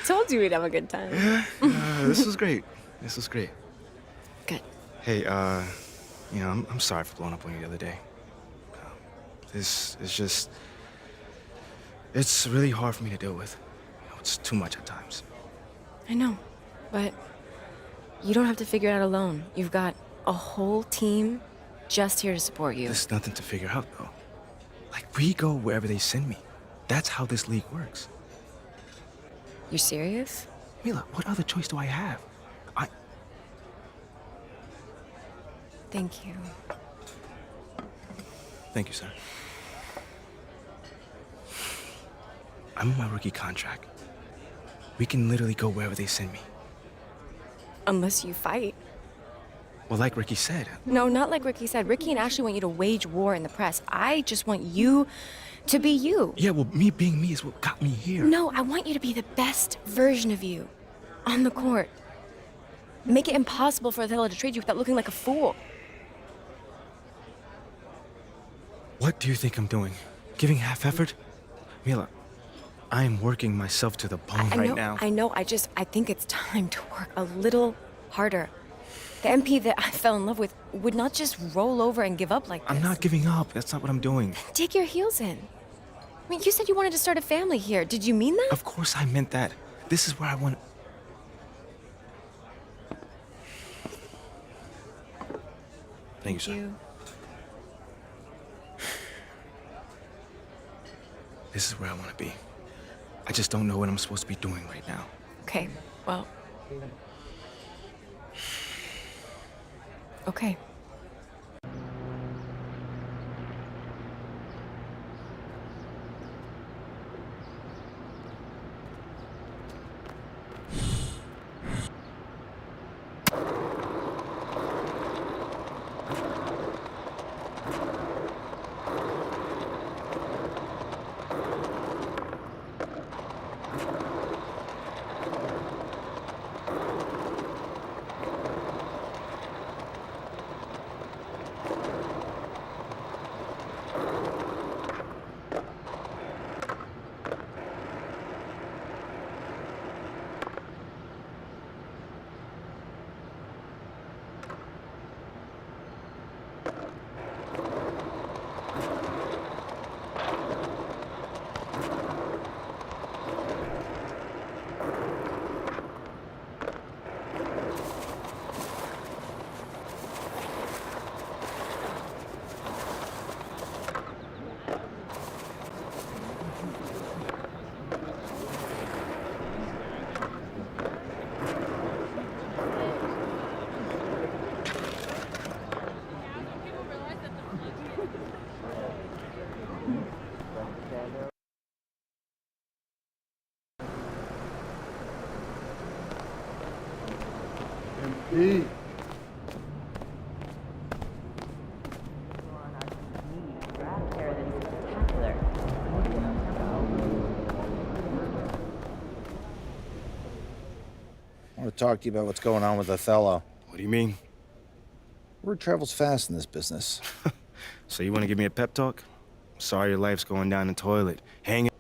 told you we'd have a good time. This was great. This was great. Good. Hey, you know, I'm sorry for blowing up on you the other day. This is just, it's really hard for me to deal with. You know, it's too much at times. I know, but you don't have to figure it out alone. You've got a whole team just here to support you. There's nothing to figure out, though. Like, we go wherever they send me. That's how this league works. You're serious? Mila, what other choice do I have? Thank you. Thank you, sir. I'm on my rookie contract. We can literally go wherever they send me. Unless you fight. Well, like Ricky said. No, not like Ricky said. Ricky and Ashley want you to wage war in the press. I just want you to be you. Yeah, well, me being me is what got me here. No, I want you to be the best version of you on the court. Make it impossible for Othello to trade you without looking like a fool. What do you think I'm doing? Giving half effort? Mila, I am working myself to the bone right now. I know. I think it's time to work a little harder. The MP that I fell in love with would not just roll over and give up like this. I'm not giving up. That's not what I'm doing. Dig your heels in. I mean, you said you wanted to start a family here. Did you mean that? Of course I meant that. This is where I want... Thank you, sir. This is where I want to be. I just don't know what I'm supposed to be doing right now. Okay, well... Okay. MP. I want to talk to you about what's going on with Othello. What do you mean? Word travels fast in this business. So you want to give me a pep talk? Sorry your life's going down the toilet. Hang it.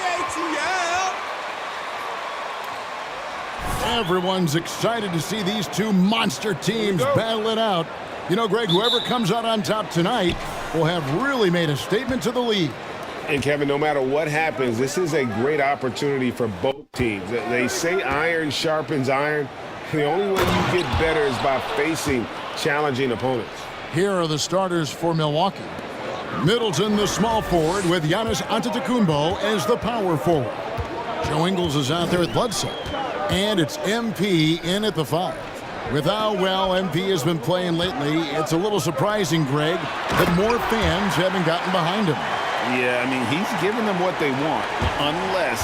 ATL. Everyone's excited to see these two monster teams battle it out. You know, Greg, whoever comes out on top tonight will have really made a statement to the league. And, Kevin, no matter what happens, this is a great opportunity for both teams. They say iron sharpens iron. The only way you get better is by facing challenging opponents. Here are the starters for Milwaukee. Middleton, the small forward, with Giannis Antetokounmpo as the power forward. Joe Ingles is out there at Bledsoe. And it's MP in at the 5. With how well MP has been playing lately, it's a little surprising, Greg, that more fans haven't gotten behind him. Yeah, I mean, he's giving them what they want, unless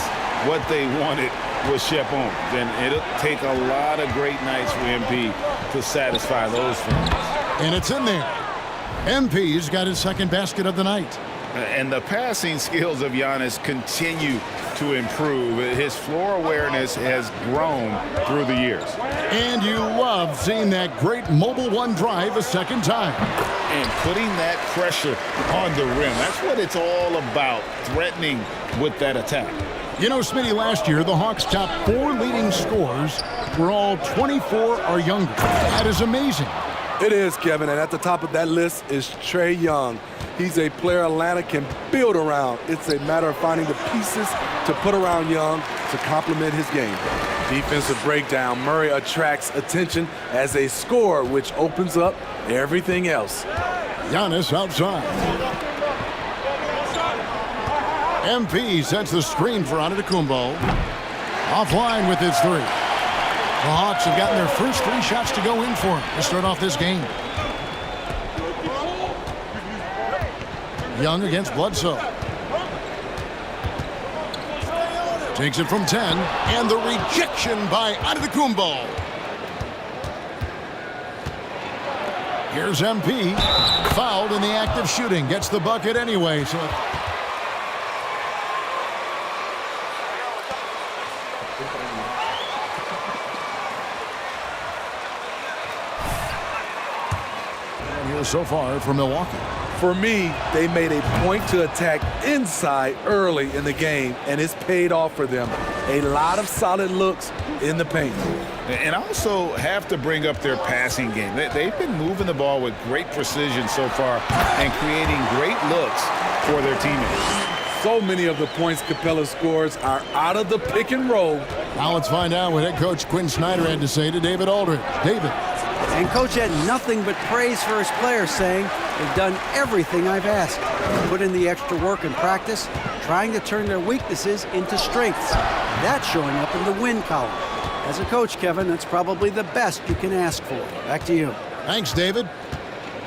what they wanted was Shep Owens. And it'll take a lot of great nights for MP to satisfy those fans. And it's in there. MP's got his second basket of the night. And the passing skills of Giannis continue to improve. His floor awareness has grown through the years. And you love seeing that great mobile one drive a second time. And putting that pressure on the rim. That's what it's all about, threatening with that attack. You know, Smitty, last year, the Hawks' top 4 leading scorers were all 24 or younger. That is amazing. It is, Kevin, and at the top of that list is Trae Young. He's a player Atlanta can build around. It's a matter of finding the pieces to put around Young to complement his game. Defensive breakdown. Murray attracts attention as a scorer, which opens up everything else. Giannis outside. MP sets the screen for Antetokounmpo. Offline with his 3. The Hawks have gotten their first 3 shots to go in for him to start off this game. Young against Bledsoe. Takes it from 10, and the rejection by Antetokounmpo. Here's MP, fouled in the act of shooting, gets the bucket anyway. So so far for Milwaukee. For me, they made a point to attack inside early in the game, and it's paid off for them. A lot of solid looks in the paint. And I also have to bring up their passing game. They've been moving the ball with great precision so far and creating great looks for their teammates. So many of the points Capella scores are out of the pick and roll. Now let's find out what head coach Quinn Snyder had to say to David Aldridge. David. And Coach had nothing but praise for his players, saying, they've done everything I've asked. Put in the extra work in practice, trying to turn their weaknesses into strengths. That's showing up in the win column. As a coach, Kevin, that's probably the best you can ask for. Back to you. Thanks, David.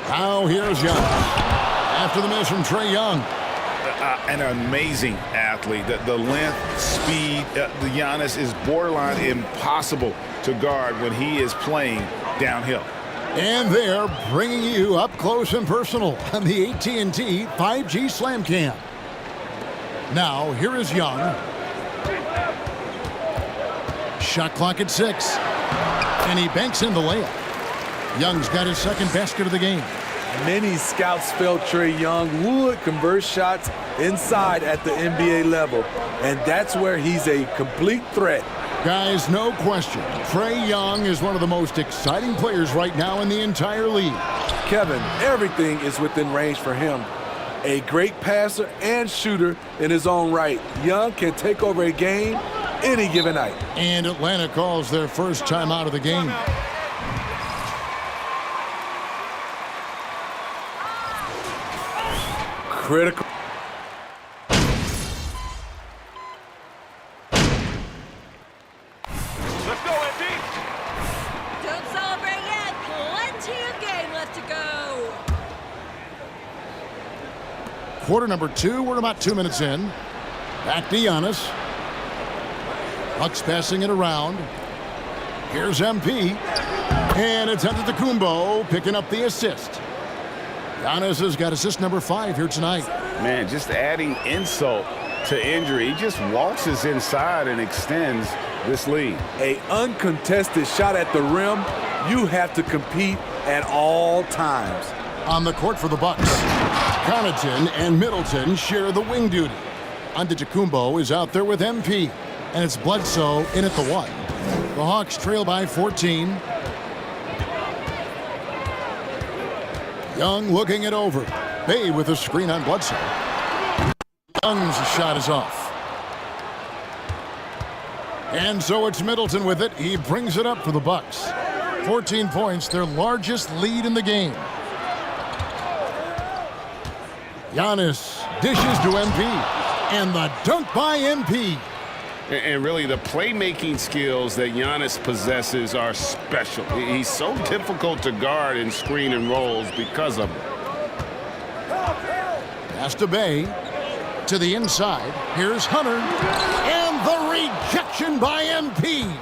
Now here's Young. After the miss from Trae Young. An amazing athlete. The length, speed, the Giannis is borderline impossible to guard when he is playing downhill. And they're bringing you up close and personal on the AT&T 5G Slam Cam. Now, here is Young. Shot clock at 6. And he banks in the layup. Young's got his second basket of the game. Many scouts felt Trae Young would convert shots inside at the NBA level, and that's where he's a complete threat. Guys, no question, Trae Young is one of the most exciting players right now in the entire league. Kevin, everything is within range for him. A great passer and shooter in his own right. Young can take over a game any given night. And Atlanta calls their first time out of the game. Critical. Let's go, MD. Don't celebrate yet. Plenty of game left to go. Quarter number 2, we're about 2 minutes in. Back to Giannis. Bucks passing it around. Here's MP. And it's Antetokounmpo picking up the assist. Giannis has got assist number 5 here tonight. Man, just adding insult to injury. He just waltzes inside and extends this lead. A uncontested shot at the rim, you have to compete at all times. On the court for the Bucks, Connaughton and Middleton share the wing duty. Antetokounmpo is out there with MP. And it's Bledsoe in at the 1. The Hawks trail by 14. Young looking it over. Bay with a screen on Bledsoe. Young's shot is off. And so it's Middleton with it. He brings it up for the Bucks. 14 points, their largest lead in the game. Giannis dishes to MP. And the dunk by MP. And really, the playmaking skills that Giannis possesses are special. He's so difficult to guard in screen and rolls because of it. Pass to Bay. To the inside. Here's Hunter. And the rejection by MP.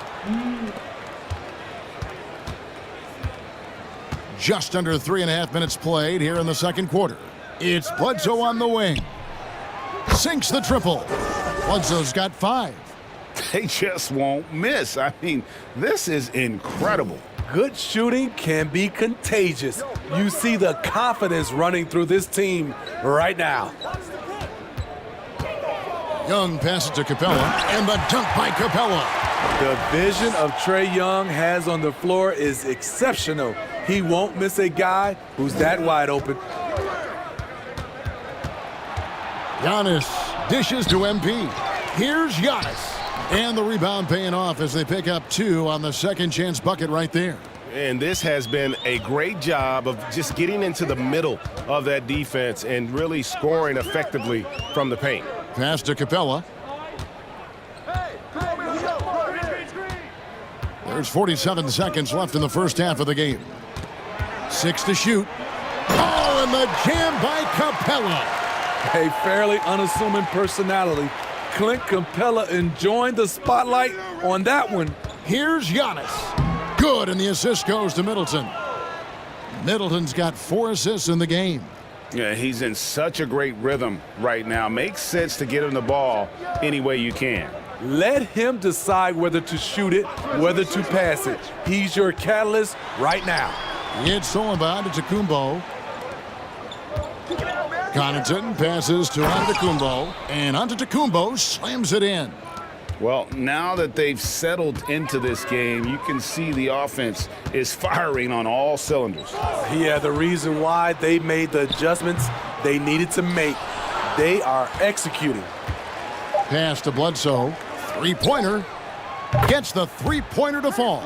Just under 3.5 minutes played here in the second quarter. It's Bledsoe on the wing. Sinks the triple. Bledsoe's got 5. They just won't miss. I mean, this is incredible. Good shooting can be contagious. You see the confidence running through this team right now. Young passes to Capella, and the dunk by Capella. The vision of Trae Young has on the floor is exceptional. He won't miss a guy who's that wide open. Giannis dishes to MP. Here's Giannis. And the rebound paying off as they pick up 2 on the second chance bucket right there. And this has been a great job of just getting into the middle of that defense and really scoring effectively from the paint. Pass to Capella. There's 47 seconds left in the first half of the game. 6 to shoot. Oh, and the jam by Capella. A fairly unassuming personality. Clint Capella enjoying the spotlight on that one. Here's Giannis. Good, and the assist goes to Middleton. Middleton's got 4 assists in the game. Yeah, he's in such a great rhythm right now. Makes sense to get him the ball any way you can. Let him decide whether to shoot it, whether to pass it. He's your catalyst right now. It's Sullivan to Antetokounmpo. Connaughton passes to Antetokounmpo, and Antetokounmpo slams it in. Well, now that they've settled into this game, you can see the offense is firing on all cylinders. Yeah, the reason why they made the adjustments they needed to make. They are executing. Pass to Bledsoe. Three-pointer. Gets the three-pointer to fall.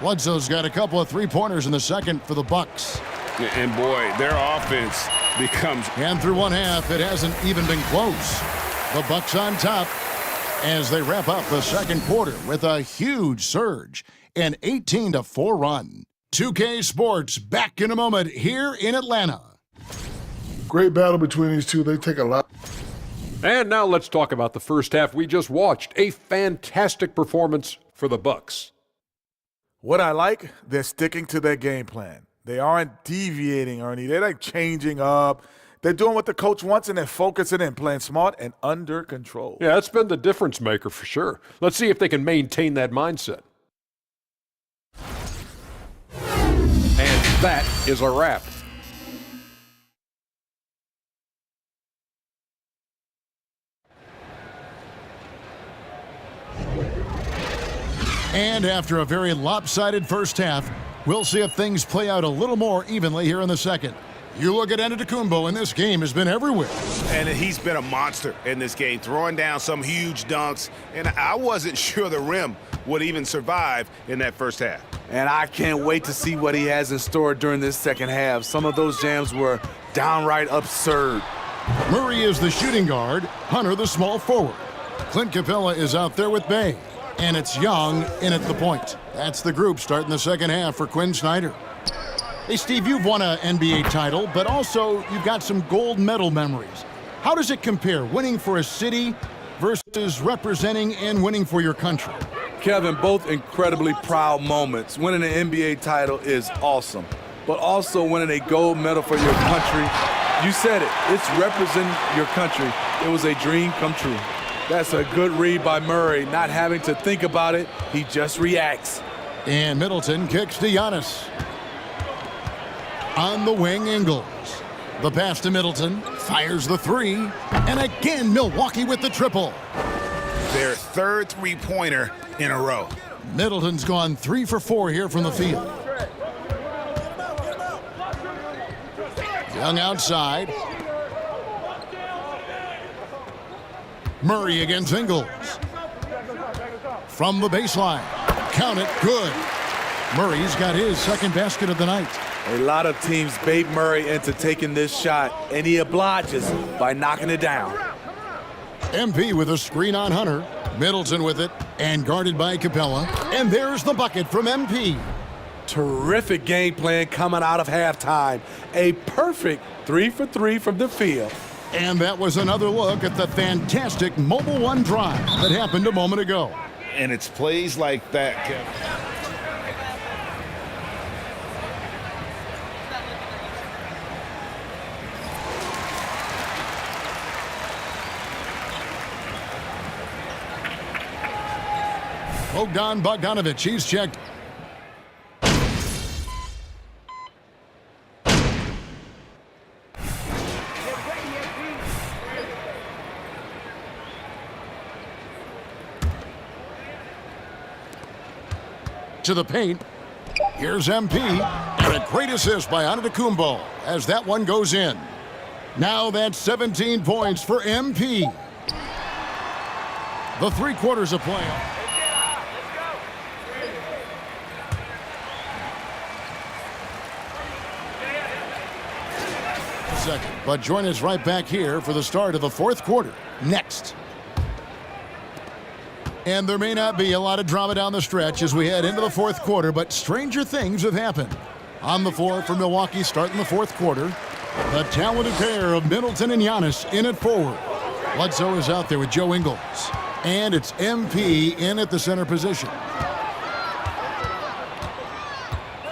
Bledsoe's got a couple of three-pointers in the second for the Bucks. And boy, their offense becomes... And through one half, it hasn't even been close. The Bucks on top as they wrap up the second quarter with a huge surge, an 18-4 run. 2K Sports back in a moment here in Atlanta. Great battle between these two. They take a lot. And now let's talk about the first half we just watched. A fantastic performance for the Bucks. What I like, they're sticking to their game plan. They aren't deviating, Ernie. They're like changing up. They're doing what the coach wants, and they're focusing in, playing smart and under control. Yeah, that's been the difference maker for sure. Let's see if they can maintain that mindset. And that is a wrap. And after a very lopsided first half, we'll see if things play out a little more evenly here in the second. You look at Antetokounmpo, and this game has been everywhere. And he's been a monster in this game, throwing down some huge dunks. And I wasn't sure the rim would even survive in that first half. And I can't wait to see what he has in store during this second half. Some of those jams were downright absurd. Murray is the shooting guard, Hunter the small forward. Clint Capella is out there with Bay. And it's Young in at the point. That's the group starting the second half for Quinn Snyder. Hey, Steve, you've won an NBA title, but also you've got some gold medal memories. How does it compare, winning for a city versus representing and winning for your country? Kevin, both incredibly proud moments. Winning an NBA title is awesome, but also winning a gold medal for your country, you said it, it's representing your country. It was a dream come true. That's a good read by Murray, not having to think about it, he just reacts. And Middleton kicks to Giannis. On the wing, Ingles. The pass to Middleton. Fires the three. And again, Milwaukee with the triple. Their third three-pointer in a row. Middleton's gone 3 for 4 here from the field. Young outside. Murray against Ingles. From the baseline. Count it. Good. Murray's got his second basket of the night. A lot of teams bait Murray into taking this shot, and he obliges by knocking it down. MP with a screen on Hunter. Middleton with it, and guarded by Capella. And there's the bucket from MP. Terrific game plan coming out of halftime. A perfect 3 for 3 from the field. And that was another look at the fantastic Mobile One drive that happened a moment ago. And it's plays like that, Kevin. Bogdan Bogdanović, he's checked. To the paint. Here's MP. And a great assist by Antetokounmpo as that one goes in. Now that's 17 points for MP. The 3 quarters of play. Second, but join us right back here for the start of the 4th quarter next. And there may not be a lot of drama down the stretch as we head into the 4th quarter, but stranger things have happened. On the floor for Milwaukee starting the 4th quarter, the talented pair of Middleton and Giannis in at forward. Bledsoe is out there with Joe Ingles, and it's MP in at the center position.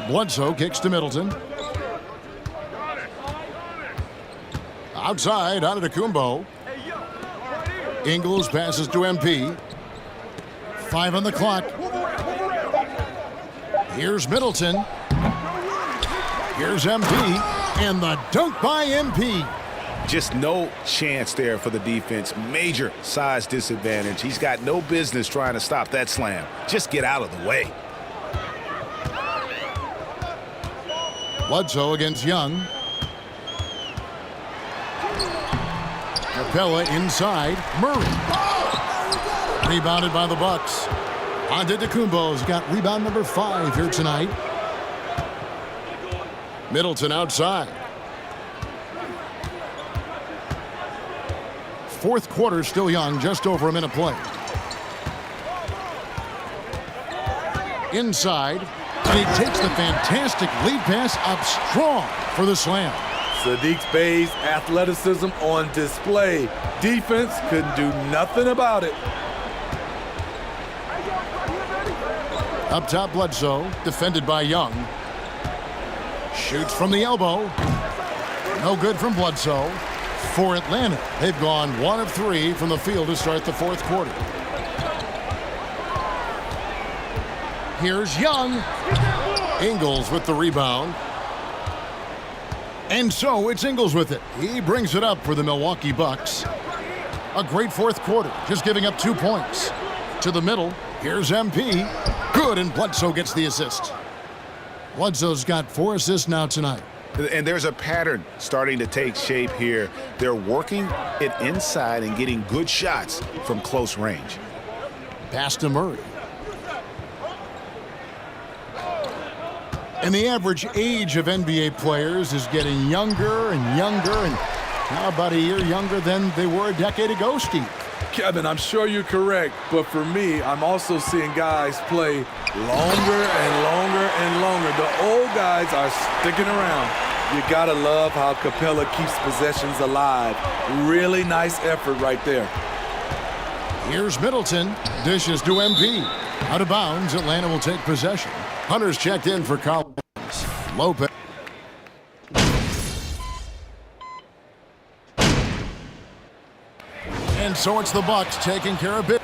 Bledsoe kicks to Middleton. Outside, Antetokounmpo. Ingles passes to MP. 5 on the clock. Here's Middleton. Here's MP. And the dunk by MP. Just no chance there for the defense. Major size disadvantage. He's got no business trying to stop that slam. Just get out of the way. Bledsoe against Young. Capella inside. Murray. Rebounded by the Bucks. Antetokounmpo's got rebound number 5 here tonight. Middleton outside. 4th quarter still young, just over a minute play. Inside, and he takes the fantastic lead pass up strong for the slam. Sadiq Bey's athleticism on display. Defense couldn't do nothing about it. Up top, Bledsoe, defended by Young. Shoots from the elbow. No good from Bledsoe. For Atlanta, they've gone 1 of 3 from the field to start the 4th quarter. Here's Young. Ingles with the rebound. And so it's Ingles with it. He brings it up for the Milwaukee Bucks. A great 4th quarter, just giving up 2 points. To the middle, here's MP. Good, and Bledsoe gets the assist. Bledsoe's got 4 assists now tonight. And there's a pattern starting to take shape here. They're working it inside and getting good shots from close range. Pass to Murray. And the average age of NBA players is getting younger and younger, and how about a year younger than they were a decade ago, Steve? Kevin, I'm sure you're correct, but for me, I'm also seeing guys play longer and longer and longer. The old guys are sticking around. You gotta love how Capella keeps possessions alive. Really nice effort right there. Here's Middleton. Dishes to MP. Out of bounds, Atlanta will take possession. Hunter's checked in for Collins. Lopez. And so it's the Bucks taking care of business.